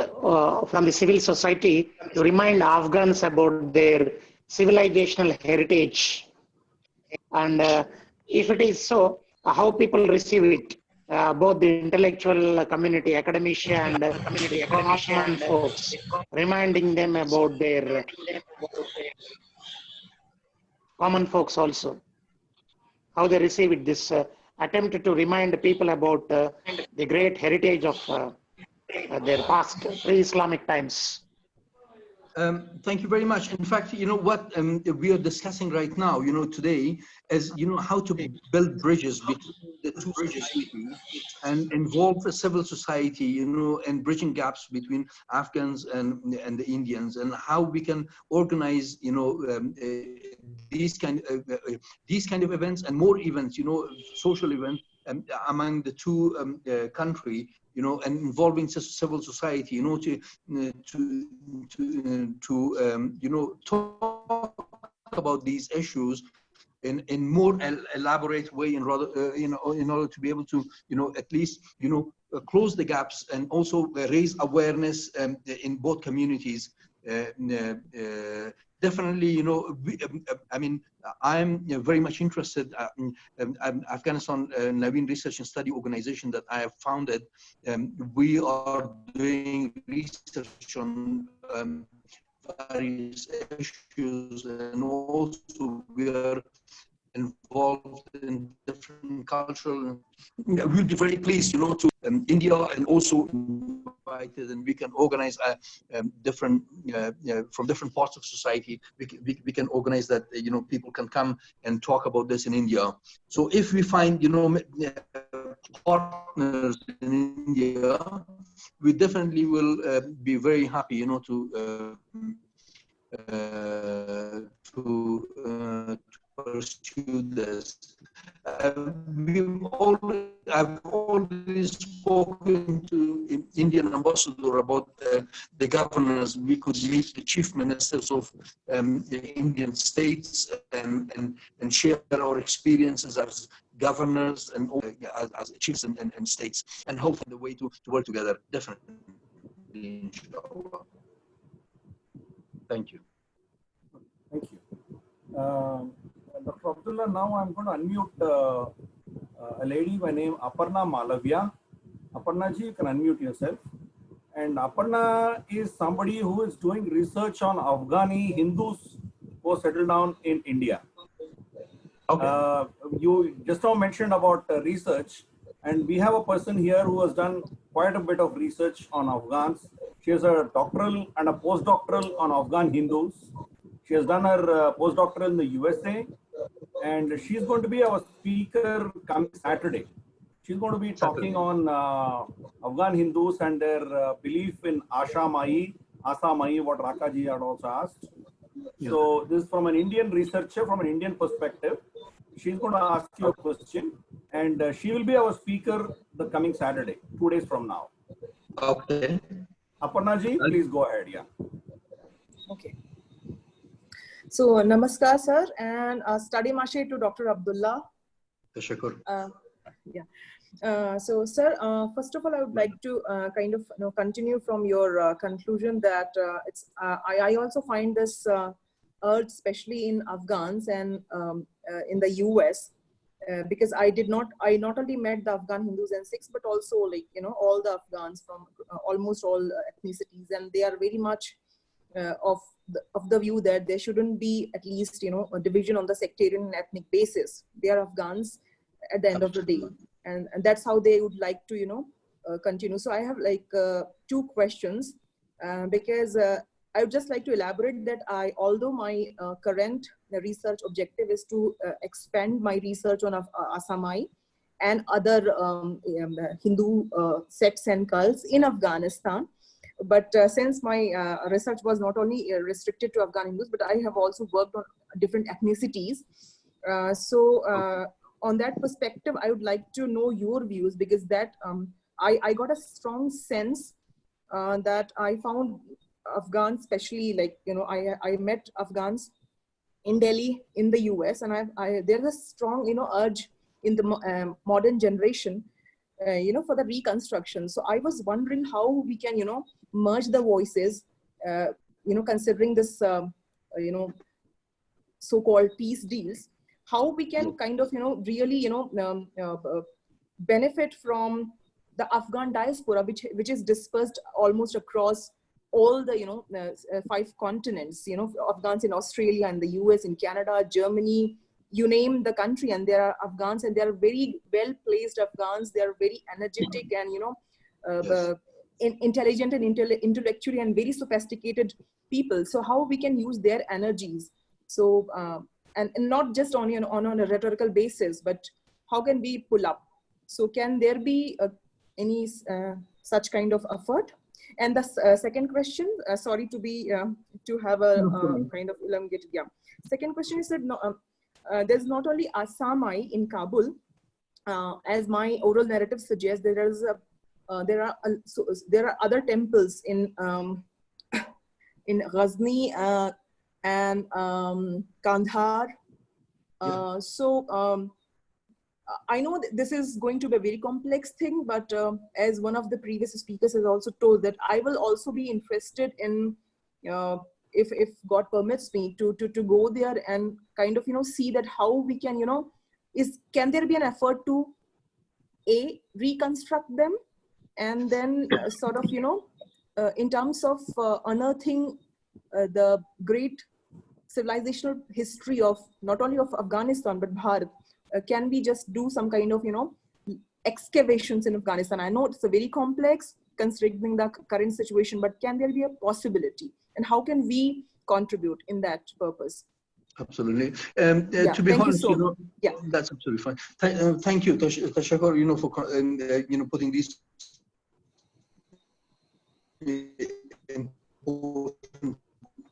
from the civil society to remind Afghans about their civilizational heritage? And if it is so, how people receive it, both the intellectual community, academia, and common folks, reminding them about their common folks also, how they receive it, this attempt to remind people about the great heritage of their past pre-Islamic times. Thank you very much. In fact, you know what we are discussing right now, today is, how to build bridges between the two societies and involve a civil society, and bridging gaps between Afghans and the Indians, and how we can organize, these kind of events and more events, social events among the two countries. And involving civil society, to talk about these issues in more elaborate way, and rather, in order to be able to, at least, close the gaps and also raise awareness in both communities. Definitely, I mean, I'm very much interested in Afghanistan Naween Research and Study Organization that I have founded. We are doing research on various issues, and also we are involved in different cultural. We'll be very pleased, to India, and also invited, and we can organize different from different parts of society. We can organize that, people can come and talk about this in India. So if we find, partners in India, we definitely will be very happy, to pursue this. I've already spoken to Indian ambassador about the governors. We could meet the chief ministers of the Indian states and share our experiences as governors and as chiefs and states, and hopefully the way to work together. Definitely, inshallah. Thank you. Thank you. Dr. Abdullah, now I'm going to unmute a lady by name Aparna Malavya. Aparna ji, you can unmute yourself. And Aparna is somebody who is doing research on Afghani Hindus who are settled down in India. Okay. You just now mentioned about research, and we have a person here who has done quite a bit of research on Afghans. She has a doctoral and a postdoctoral on Afghan Hindus. She has done her postdoctoral in the USA, and she's going to be our speaker coming Saturday. She's going to be talking on Afghan Hindus and their belief in Asha Mai, what Rakaji had also asked. Yeah. So this is from an Indian researcher, from an Indian perspective. She's going to ask you a question, and she will be our speaker the coming Saturday, 2 days from now. Okay. Aparna ji, please go ahead. Yeah. Okay. So, namaskar, sir, and study mashe to Dr. Abdullah. Tashakur. So, sir, first of all, I would like to kind of continue from your conclusion that I also find this urge, especially in Afghans and in the US, because I not only met the Afghan Hindus and Sikhs, but also all the Afghans from almost all ethnicities, and they are very much of the view that there shouldn't be at least a division on the sectarian and ethnic basis. They are Afghans at the end of the day, and that's how they would like to continue. So I have two questions, because I would just like to elaborate that although my current research objective is to expand my research on Asamai and other Hindu sects and cults in Afghanistan, but since my research was not only restricted to Afghan Hindus, but I have also worked on different ethnicities. On that perspective, I would like to know your views, because that I got a strong sense that I found Afghans, especially I met Afghans in Delhi, in the US, and there's a strong urge in the modern generation for the reconstruction. So I was wondering how we can merge the voices, considering this so-called peace deals, how we can kind of really benefit from the Afghan diaspora, which is dispersed almost across all the 5 continents, Afghans in Australia and the US, in Canada, Germany, you name the country, and there are Afghans, and they are very well placed Afghans. They are very energetic and intelligent and intellectually and very sophisticated people. So how we can use their energies? So and not just on a rhetorical basis, but how can we pull up? So can there be any such kind of effort? And the second question, sorry to be to have a kind of elongated. Yeah. Second question is that there's not only Asamai in Kabul, as my oral narrative suggests. There are other temples in Ghazni and Kandahar. I know that this is going to be a very complex thing, but as one of the previous speakers has also told, that I will also be interested in, if God permits me, to go there and kind of see that how we can can there be an effort to reconstruct them, and then sort of in terms of unearthing the great civilizational history of not only of Afghanistan but Bharat. Can we just do some kind of excavations in Afghanistan? I know it's a very complex considering the current situation, but can there be a possibility, and how can we contribute in that purpose? Absolutely. To be honest, that's absolutely fine. Thank you, Tashakur, for putting these important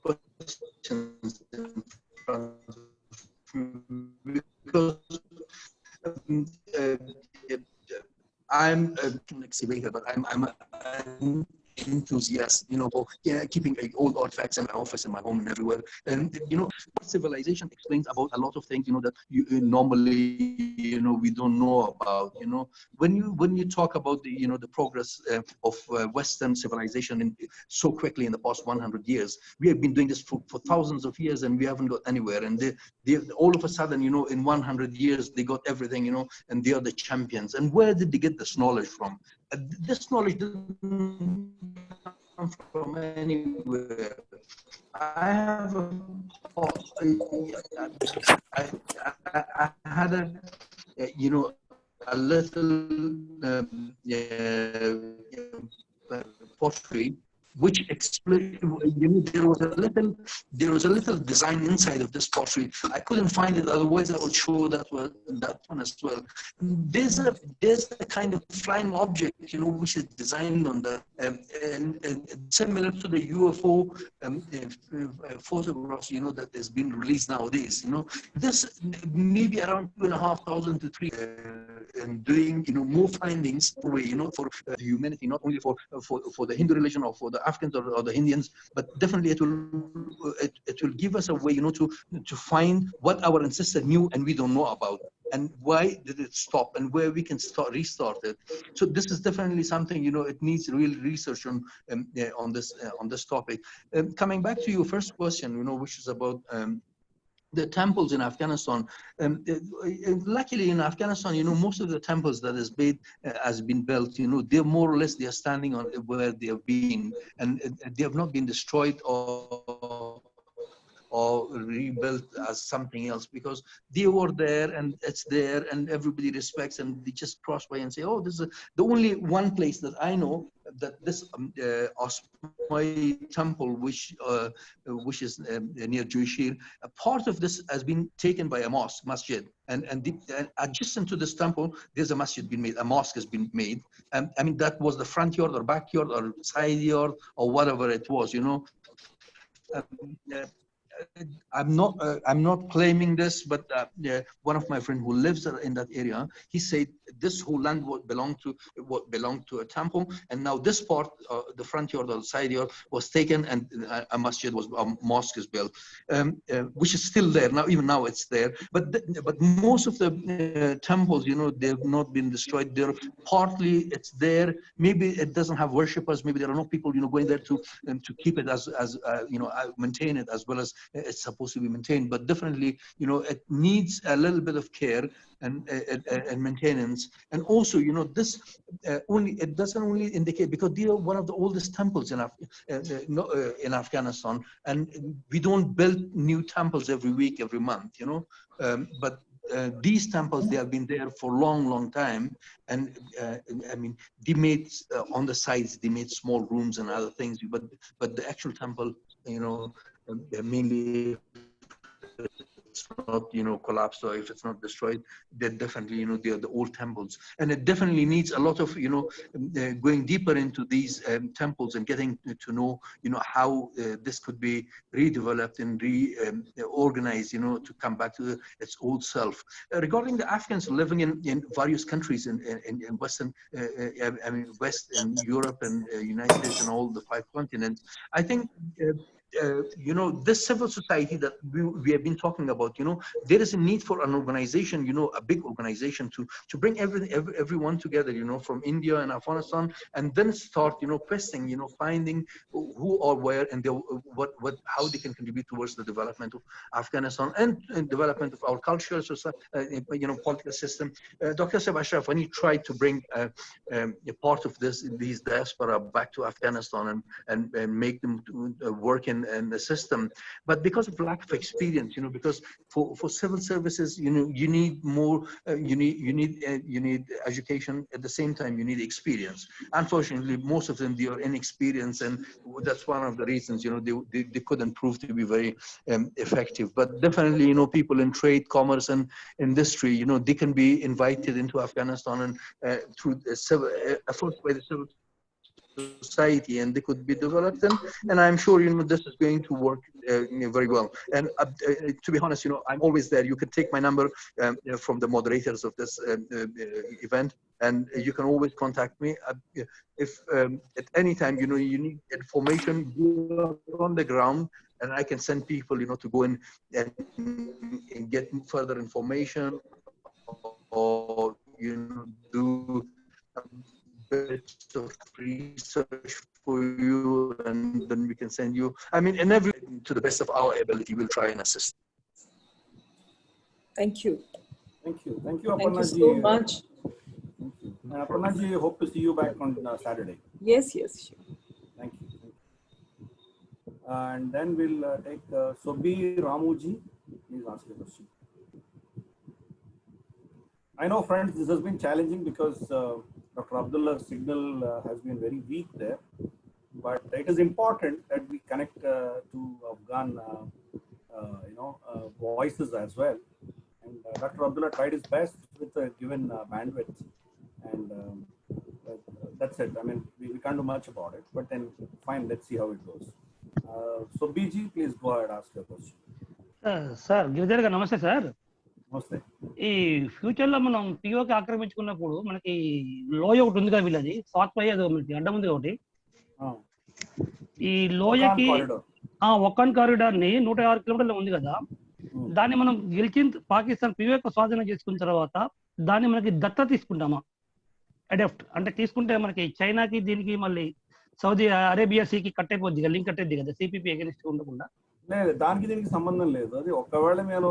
questions in front of me, because I'm an excavator, but I'm an enthusiast, you know, for keeping old artifacts in my office, in my home, and everywhere. And you know, civilization explains about a lot of things, you know, that you normally, you know, we don't know about. You know, when you talk about the, you know, the progress of Western civilization so quickly in the past 100 years, we have been doing this for thousands of years, and we haven't got anywhere. And they all of a sudden, you know, in 100 years, they got everything, you know, and they are the champions. And where did they get this knowledge from? This knowledge didn't come from anywhere. I have I had you know, a little pottery, which explained, you know, there was a little design inside of this pottery. I couldn't find it, otherwise I would show that one as well. There's a kind of flying object, you know, which is designed on the and similar to the UFO photographs, you know, that has been released nowadays. You know, this maybe around 2,500 to 3. And doing, you know, more findings for, you know, for humanity, not only for the Hindu religion or for the Afghans or the Indians, but definitely it will give us a way, you know, to find what our ancestors knew and we don't know about, and why did it stop, and where we can restart it. So this is definitely something, you know, it needs real research on this topic. Coming back to your first question, you know, which is about the temples in Afghanistan. Luckily in Afghanistan, you know, most of the temples that has been built, you know, they're more or less, they are standing on where they have been, and they have not been destroyed or rebuilt as something else, because they were there and it's there and everybody respects, and they just cross by and say, oh, this is the only one place that I know that this Osmai temple, which is near Jewishir, a part of this has been taken by a masjid, and adjacent to this temple, there's a masjid been made, a mosque has been made. I mean, that was the front yard or backyard or side yard or whatever it was, you know. I'm not claiming this, but one of my friends who lives in that area, he said this whole land belonged to a temple, and now this part, the front yard or the side yard, was taken, and a mosque is built, which is still there now. Even now, it's there. But most of the temples, you know, they've not been destroyed. They're partly, it's there. Maybe it doesn't have worshippers. Maybe there are no people, you know, going there to keep it as you know, maintain it as well as it's supposed to be maintained. But definitely, you know, it needs a little bit of care and maintenance. And also, you know, this it doesn't only indicate, because they are one of the oldest temples in Afghanistan, and we don't build new temples every week, every month, you know. But these temples, they have been there for a long time, and I mean, they made on the sides, they made small rooms and other things, but the actual temple, you know, mainly it's not, you know, collapsed, or if it's not destroyed, then definitely, you know, they are the old temples. And it definitely needs a lot of, you know, going deeper into these temples and getting to know, you know, how this could be redeveloped and reorganized, you know, to come back to its old self. Regarding the Afghans living in various countries in Western, I mean, West and Europe and United States and all the 5 continents, I think you know, this civil society that we have been talking about, you know, there is a need for an organization, you know, a big organization to bring everyone together, you know, from India and Afghanistan, and then start, you know, questing, you know, finding who or where and how they can contribute towards the development of Afghanistan and development of our culture, you know, political system. Dr. Saif Ashraf, when he tried to bring a part of these diaspora back to Afghanistan and make them work in the system, but because of lack of experience, you know, because for civil services, you know, you need more, you need education, at the same time you need experience. Unfortunately, most of them, they are inexperienced, and that's one of the reasons, you know, they couldn't prove to be very effective. But definitely, you know, people in trade, commerce, and industry, you know, they can be invited into Afghanistan and through efforts by the civil society, and they could be developed, and I'm sure, you know, this is going to work very well. And to be honest, I'm always there. You can take my number from the moderators of this event, and you can always contact me. If at any time, you need information, you're on the ground, and I can send people, to go in and get further information, or, do bits of research for you, and then we can send you. I mean, to the best of our ability, we'll try and assist. Thank you. Thank you, Thank you Aparnaji. so much. Thank you. And Aparnaji, hope to see you back on Saturday. Yes, sure. Thank you. And then we'll take Sobi Ramuji. Please ask your question. I know, friends, this has been challenging because Dr. Abdullah's signal has been very weak there. But it is important that we connect to Afghan, voices as well. And Dr. Abdullah tried his best with a given bandwidth. And that's it. I mean, we can't do much about it. But then, fine, let's see how it goes. So, BG, please go ahead, ask your question. Sir Giridhar గారు నమస్తే sir. నమస్తే. ఈ future లో మనం పిఓకి ఆక్రమించుకున్నప్పుడు మనకి లోయ ఒకటి ఉంది కదా వీళ్ళది సాత్ పై అది మనకి అడ్డం ఉంది ఒకటి. ఈ లోయకి ఒక్కన్ కారిడార్ ని 106 కిలోమీటర్లు ఉంది కదా, దాన్ని మనం గెలిచిన పాకిస్తాన్ పిఓకి స్వాధీనం చేసుకున్న తర్వాత దాన్ని మనకి దత్త తీసుకుంటామా? అడాప్ట్ అంటే తీసుకుంటే మనకి చైనాకి దీనికి మళ్ళీ సౌదీ అరేబియా సీకి కట్ అయిపోద్ది కదా, లింక్ కట్ అయిద్ది కదా, సిపిపి అగెనిస్ట్ ఉండకుండా. లేదు, దానికి దీనికి సంబంధం లేదు. అది ఒకవేళ నేను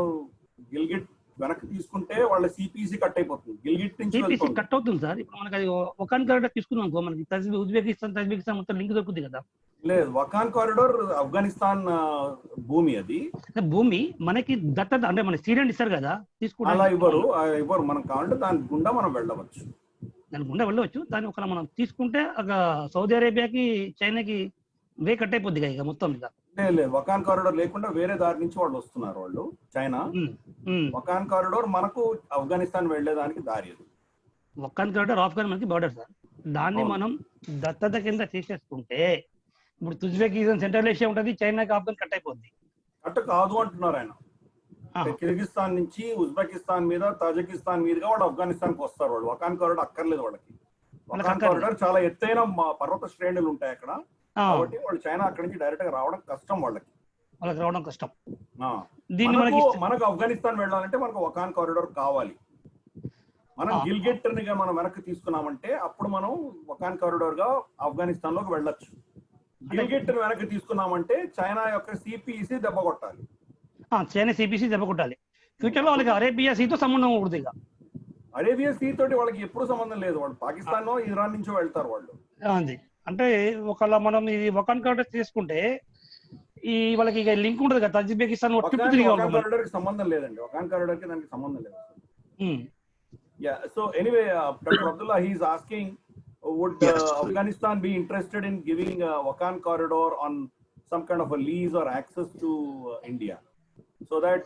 గిల్గిట్ వెనక్కి తీసుకుంటే వాళ్ళ సిపిసి కట్ అయిపోతుంది. గిల్గిట్ నుంచి కట్ అవుతుంది సార్. ఇప్పుడు మనకి అది ఒకాన్ కారిడార్ తీసుకున్నాం అనుకో, మనకి ఉజ్బెకిస్తాన్ మొత్తం లింక్ దొరుకుతుంది కదా. లేదు, వకాన్ కారిడార్ ఆఫ్ఘనిస్తాన్ భూమి, అది భూమి మనకి దత్తత అంటే మన సీడెంట్ ఇస్తారు కదా, తీసుకుంటే అలా ఇవ్వరు. మనం కావాలంటే దాని గుండా మనం వెళ్ళవచ్చు. దాని గుండా వెళ్ళవచ్చు. దాన్ని ఒకవేళ మనం తీసుకుంటే సౌదీ అరేబియాకి చైనాకి వే కట్ అయిపోద్ది ఇక మొత్తం. ఇక లేదు, వకాన్ కారిడార్ లేకుండా వేరే దారి నుంచి వాళ్ళు వస్తున్నారు. వాళ్ళు చైనా వకాన్ కారిడార్ మనకు ఆఫ్ఘనిస్తాన్ వెళ్లేదానికి దారి. అది వకాన్ కారిడార్ ఆఫ్ఘన్ మనకి బార్డర్ సార్. దాన్ని మనం దత్తత కింద చేసేసుకుంటే ఇప్పుడు ఉజ్బెకిస్తాన్ సెంట్రల్ ఏషియా ఉంటుంది, చైనాకి ఆఫ్ఘన్ కట్ అయిపోద్ది. కట్ కాదు అంటున్నారు ఆయన. కిర్గిస్తాన్ నుంచి ఉజ్బెకిస్తాన్ మీద, తాజికిస్తాన్ మీదుగా వాళ్ళు ఆఫ్ఘనిస్తాన్కి వస్తారు. వాళ్ళు వకాన్ కారిడార్ అక్కర్లేదు వాళ్ళకి. వకాన్ కారిడార్ చాలా ఎత్తైన పర్వత శ్రేణులు ఉంటాయి అక్కడ, కాబట్టి వాళ్ళు చైనా అక్కడి నుంచి డైరెక్ట్ గా రావడం కష్టం. వాళ్ళకి రావడం కష్టం. మనకు ఆఫ్ఘనిస్తాన్ వెళ్ళాలంటే మనకు వకాన్ కారిడార్ కావాలి. మనం గిల్గిట్ ని మనం వెనక్కి తీసుకున్నామంటే అప్పుడు మనం వకాన్ కారిడార్ గా ఆఫ్ఘనిస్తాన్ లోకి వెళ్ళొచ్చు. గిల్గిట్ ని వెనక్కి తీసుకున్నామంటే చైనా యొక్క సిపిసి దెబ్బ కొట్టాలి. చైనా సిపిసి దెబ్బ కొట్టాలి. ఫ్యూచర్ లో వాళ్ళకి అరేబియా సీతో సంబంధం ఉంటుంది. ఇక అరేబియా సీ తోటి వాళ్ళకి ఎప్పుడు సంబంధం లేదు. వాళ్ళు పాకిస్తాన్ ఇరాన్ నుంచో వెళ్తారు వాళ్ళు. అంటే ఒకవేళ మనం ఇది వకాన్ కారిడార్ తీసుకుంటే ఈ వాళ్ళకి ఇక లింక్ ఉంటుంది కదా, ఉజ్బెకిస్తాన్ సంబంధం లేదండి. వకాన్ కారిడార్ కి దానికి సంబంధం లేదు. Yeah. So anyway, Dr. Abdullah, he is asking, would Afghanistan be interested in giving a Wakaन corridor on some kind of a lease or access to India, so that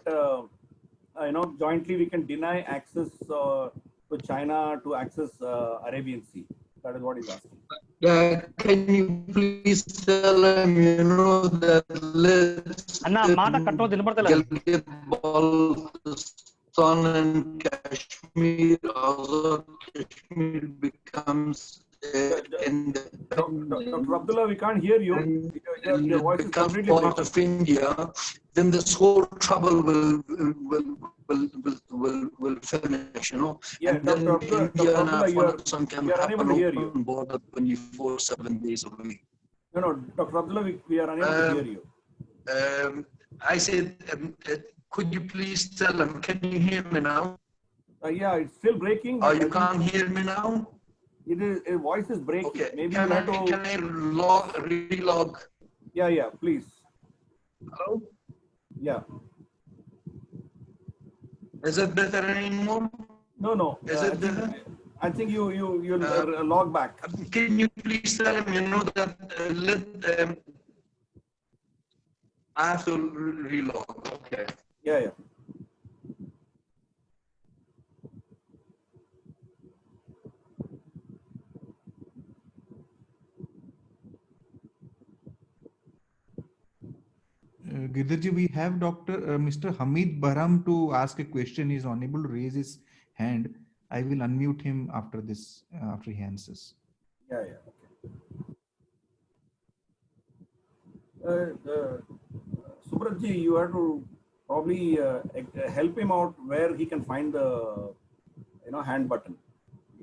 jointly we can deny access to China to access Arabian Sea? That is what he's asking. Can you please tell him, that Pakistan and Kashmir, Kashmir becomes Dr. Abdullah, we can't hear you. Your voice is completely part of India. Then this whole trouble will finish, Yeah, and then India and Afghanistan can happen open border 24/7 days a week. No, Dr. Abdullah, we are unable to hear you. I said, could you please tell him? Can you hear me now? Yeah, it's still breaking. You can't hear me now? His voice is breaking. Okay. Maybe can I relog? Yeah, please. Hello? Yeah. Is it better anymore? No. Is it better? I think you'll log back. Can you please tell him, that I have to relog. Okay. Yeah. Girdharji, we have Mr. Hamid Bahram to ask a question. He is unable to raise his hand. I will unmute him after this, after he answers. Yeah, okay. Subratji, you have to probably help him out where he can find the hand button.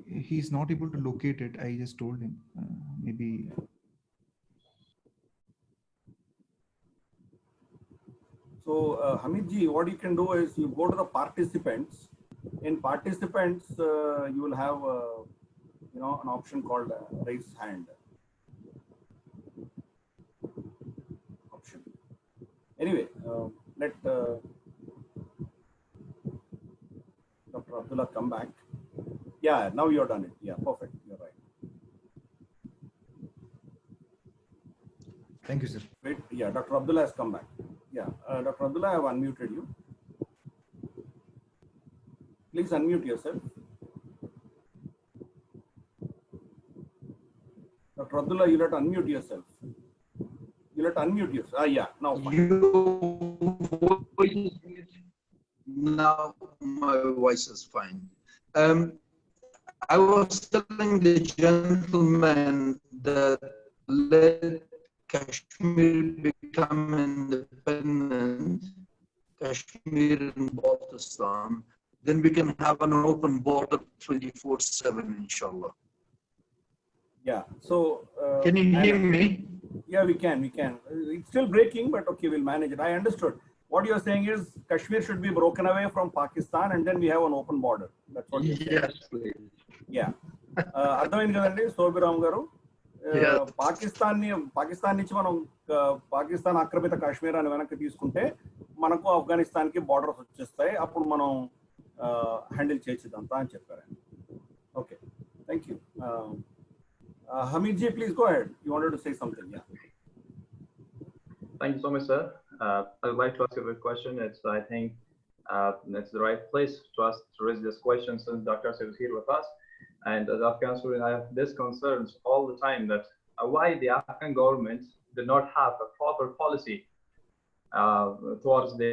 He's not able to locate it. I just told him. Maybe. So Hamidji, what you can do is you go to the participants. In participants, you will have an option called raise hand option. Anyway, let Dr. Abdullah come back. Yeah, now you're done it. Yeah, perfect. You're right. Thank you, sir. Wait, yeah, Dr. Abdullah has come back. Yeah, Dr. Abdullah, I have unmuted you. Please unmute yourself. Dr. Abdullah, you'll have to unmute yourself. You'll have to unmute yourself. Yeah, now fine. Now my voice is fine. I was telling the gentleman that let Kashmir become independent, Kashmir and Baltistan, then we can have an open border 24/7, inshallah. Yeah, so... can you hear me? Yeah, we can. It's still breaking, but okay, we'll manage it. I understood. What you're saying is Kashmir should be broken away from Pakistan and then we have an open border. That's what you're saying. Yes, please. Yeah. Ardhamayindi kadandi Sobiram garu. Pakistan నుంచి మనం పాకిస్తాన్ ఆక్రమిత కాశ్మీర్ అని వెనక్కి తీసుకుంటే మనకు ఆఫ్ఘనిస్తాన్ కి borders వచ్చేస్తాయి, అప్పుడు మనం హ్యాండిల్ చేసేదంతా అని చెప్పారు. Okay, thank you. Hamid ji, please go ahead. You wanted to say something. Yeah. Thank you so much, sir. I would like to ask you a question. I think it's the right place to raise this question since Dr. is here with us. And as Afghan student, I have this concerns all the time that why the Afghan government did not have a proper policy towards the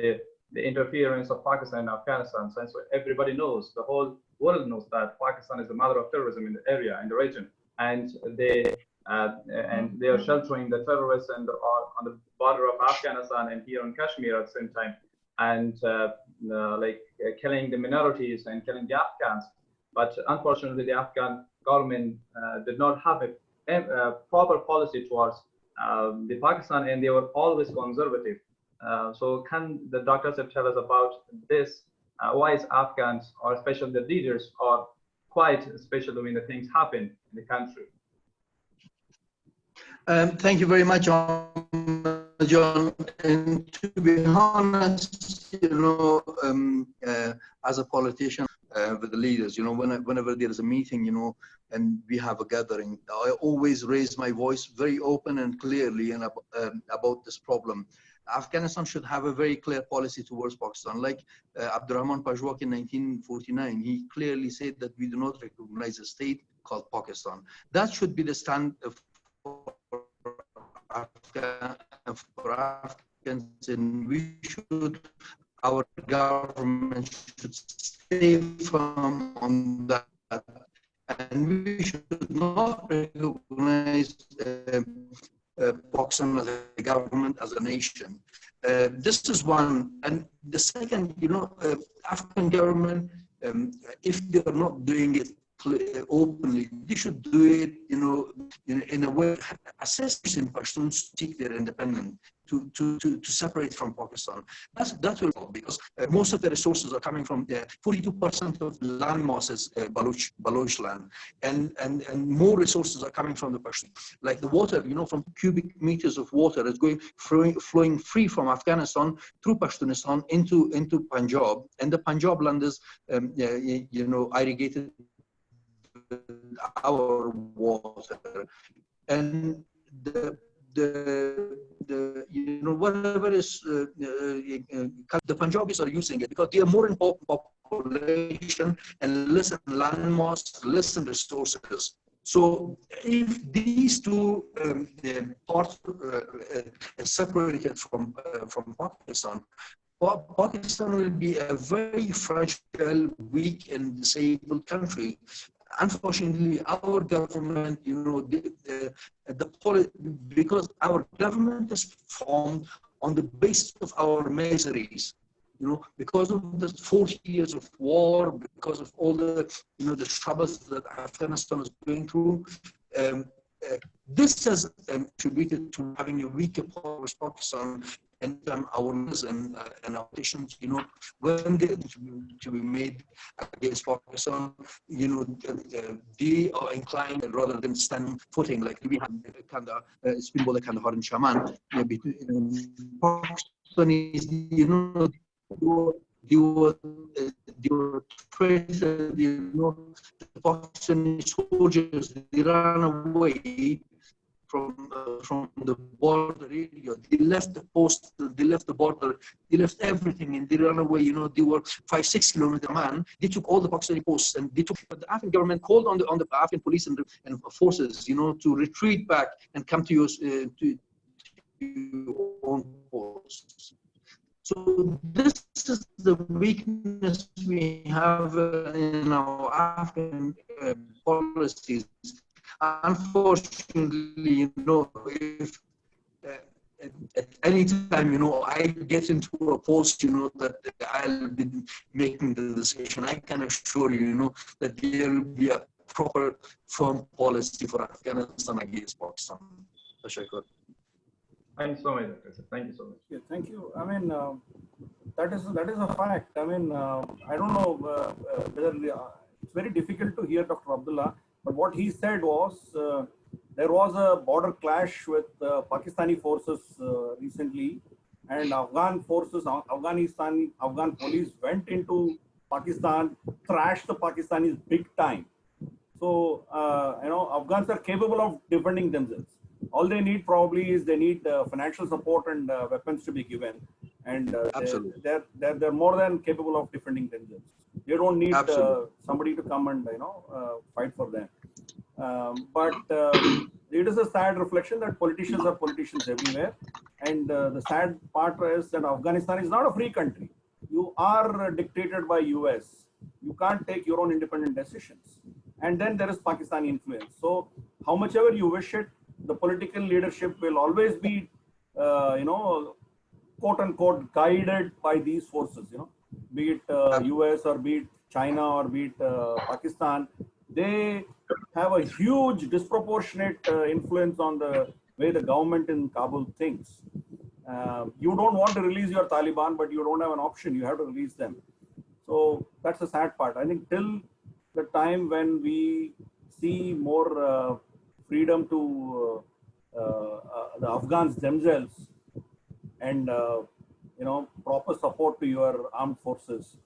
interference of Pakistan and Afghanistan. Since everybody knows, the whole world knows that Pakistan is the mother of terrorism in the area, in the region, and they are sheltering the terrorists and on the border of Afghanistan and here in Kashmir at the same time, and killing the minorities and killing the Afghans. But unfortunately, the Afghan government did not have a proper policy towards the Pakistan, and they were always conservative. So can the doctors tell us about this? Why is Afghans, or especially the leaders, are quite, especially when the things happen in the country? Thank you very much, John. And to be honest, as a politician, with the leaders, whenever there is a meeting, and we have a gathering, I always raise my voice very open and clearly about this problem. Afghanistan should have a very clear policy towards Pakistan. Like Abdurrahman Pajwak in 1949, he clearly said that we do not recognize a state called Pakistan. That should be the stand for Afghans, and our government should stay firm on that, and we should not recognize Pakistan as a government, as a nation. This is one. And the second, Afghan government, if they are not doing it openly, they should do it, in a way, assess in Pashtuns to seek their independence, to separate from Pakistan. That will help, because most of the resources are coming from 42% of the land mass is Baloch land, and more resources are coming from the Pashtun. Like the water, from cubic meters of water is flowing free from Afghanistan through Pashtunistan into Punjab, and the Punjab land is irrigated with our water, and whatever is the Punjabis are using it because they are more in population and less in land mass, less in resources. So if these two parts separated from Pakistan, Pakistan will be a very fragile, weak, and disabled country. Unfortunately, our government, because our government is formed on the basis of our miseries, because of the 40 years of war, because of all the, the troubles that Afghanistan is going through. This has contributed to having a weaker power of Pakistan, and our laws and our decisions, when they to be made against Pakistan, they are inclined rather than stand footing like we had symbol Kandahar and Shaman. Pakistanis, they were treated, the Pakistani soldiers, they ran away from the border area. They left the post, they left the border, they left everything, and they ran away. They were 5-6 kilometers man. They took all the Pakistani posts, and they took. But the Afghan government called on the Afghan police and forces, to retreat back and come to your own posts. So this is the weakness we have in our Afghan policies. Unfortunately, if at any time, I get into a post, that I'll be making the decision, I can assure you, that there will be a proper, firm policy for Afghanistan against Pakistan. Thank you so much, Dr. Thank you so much. Yeah, thank you. I mean, that is a fact. I mean, I don't know whether it's very difficult to hear Dr. Abdullah, but what he said was there was a border clash with Pakistani forces recently, and Afghan forces, Afghan police went into Pakistan, thrashed the Pakistanis big time. So, Afghans are capable of defending themselves. All they need probably is they need financial support and weapons to be given, and they're more than capable of defending themselves. They don't need somebody to come and fight for them. But it is a sad reflection that politicians are politicians everywhere, and the sad part is that Afghanistan is not a free country. You are dictated by US. You can't take your own independent decisions, and then there is Pakistani influence. So how much ever you wish it, the political leadership will always be, quote unquote, guided by these forces, be it US or be it China or be it Pakistan. They have a huge disproportionate influence on the way the government in Kabul thinks. You don't want to release your Taliban, but you don't have an option. You have to release them. So that's the sad part. I think till the time when we see more freedom to the Afghans themselves, and proper support to your armed forces,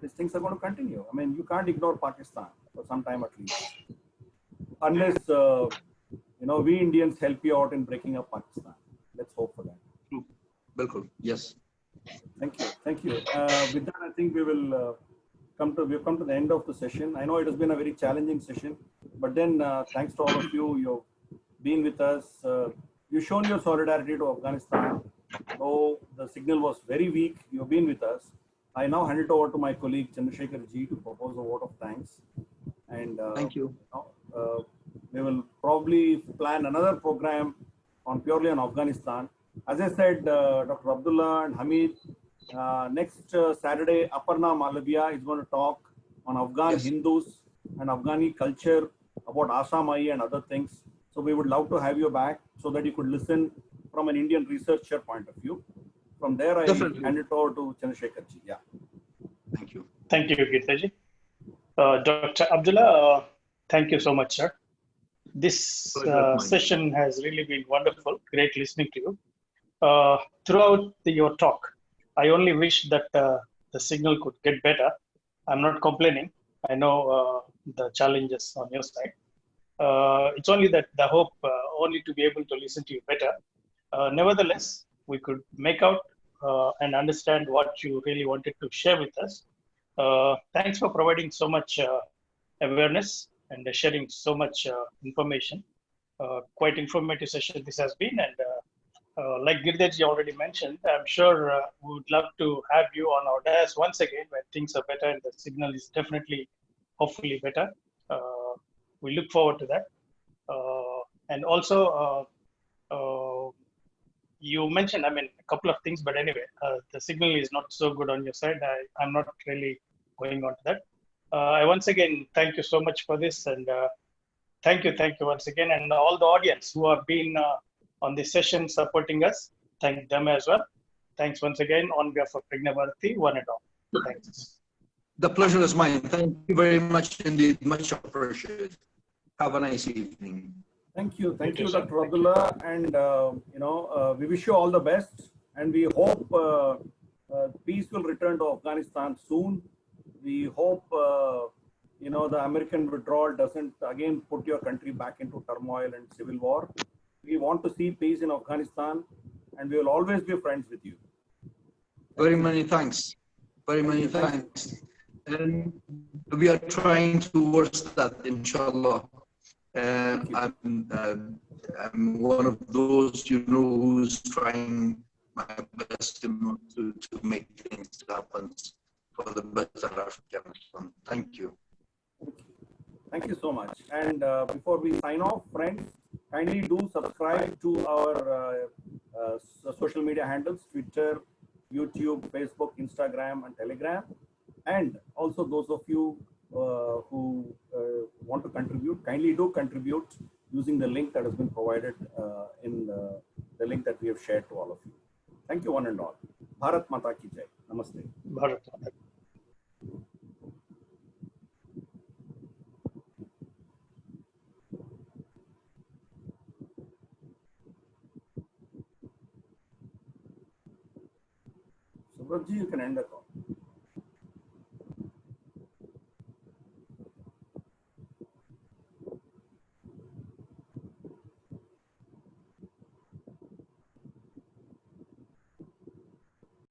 these things are going to continue. I mean, you can't ignore Pakistan for some time at least, unless we Indians help you out in breaking up Pakistan. Let's hope for that. Welcome. Yes. Thank you. With that, I think we've come to the end of the session. I know it has been a very challenging session, but then thanks to all of you. You've been with us. You've shown your solidarity to Afghanistan. Though the signal was very weak, you've been with us. I now hand it over to my colleague Chandrasekhar Ji to propose a vote of thanks. And thank you. We will probably plan another program purely on Afghanistan. As I said, Dr. Abdullah and Hamid, next Saturday, Aparna Malavia is going to talk on Afghan Hindus and Afghani culture, about Asamai and other things. So we would love to have you back so that you could listen from an Indian researcher point of view. From there, I hand it over to Chandrasekhar Ji. Yeah. Thank you. Thank you, Geetaji. Dr. Abdullah, thank you so much, sir. This session has really been wonderful. Great listening to you. Throughout your talk, I only wish that the signal could get better. I'm not complaining. I know the challenges on your side. It's only that the hope only to be able to listen to you better. Nevertheless, we could make out and understand what you really wanted to share with us. Thanks for providing so much awareness and sharing so much information. Quite informative session this has been, and like Girdhiji already mentioned, I'm sure we would love to have you on our dais once again when things are better and the signal is definitely, hopefully better. We look forward to that. And also, you mentioned, I mean, a couple of things, but anyway, the signal is not so good on your side. I'm not really going on to that. I once again thank you so much for this, and thank you once again, and all the audience who have been on this session supporting us. Thank them as well. Thanks once again on behalf of Pragna Bharati, one and all. Thanks. The pleasure is mine. Thank you very much indeed. Much appreciated. Have a nice evening. Thank you, Dr. Abdullah, and we wish you all the best, and we hope peace will return to Afghanistan soon. We hope the American withdrawal doesn't again put your country back into turmoil and civil war. We want to see peace in Afghanistan, and we will always be friends with you. Very many thanks. Very many thanks. And we are trying towards that, inshallah. I'm one of those, who's trying my best to make things happen for the better Afghanistan. Thank you. Thank you so much. And before we sign off, friends, kindly do subscribe to our social media handles: Twitter, YouTube, Facebook, Instagram, and Telegram. And also those of you who want to contribute, kindly do contribute using the link that has been provided in the link that we have shared to all of you. Thank you one and all. Bharat Mata Ki Jai. Namaste. Bharat Mata. Subratji, you can end the call.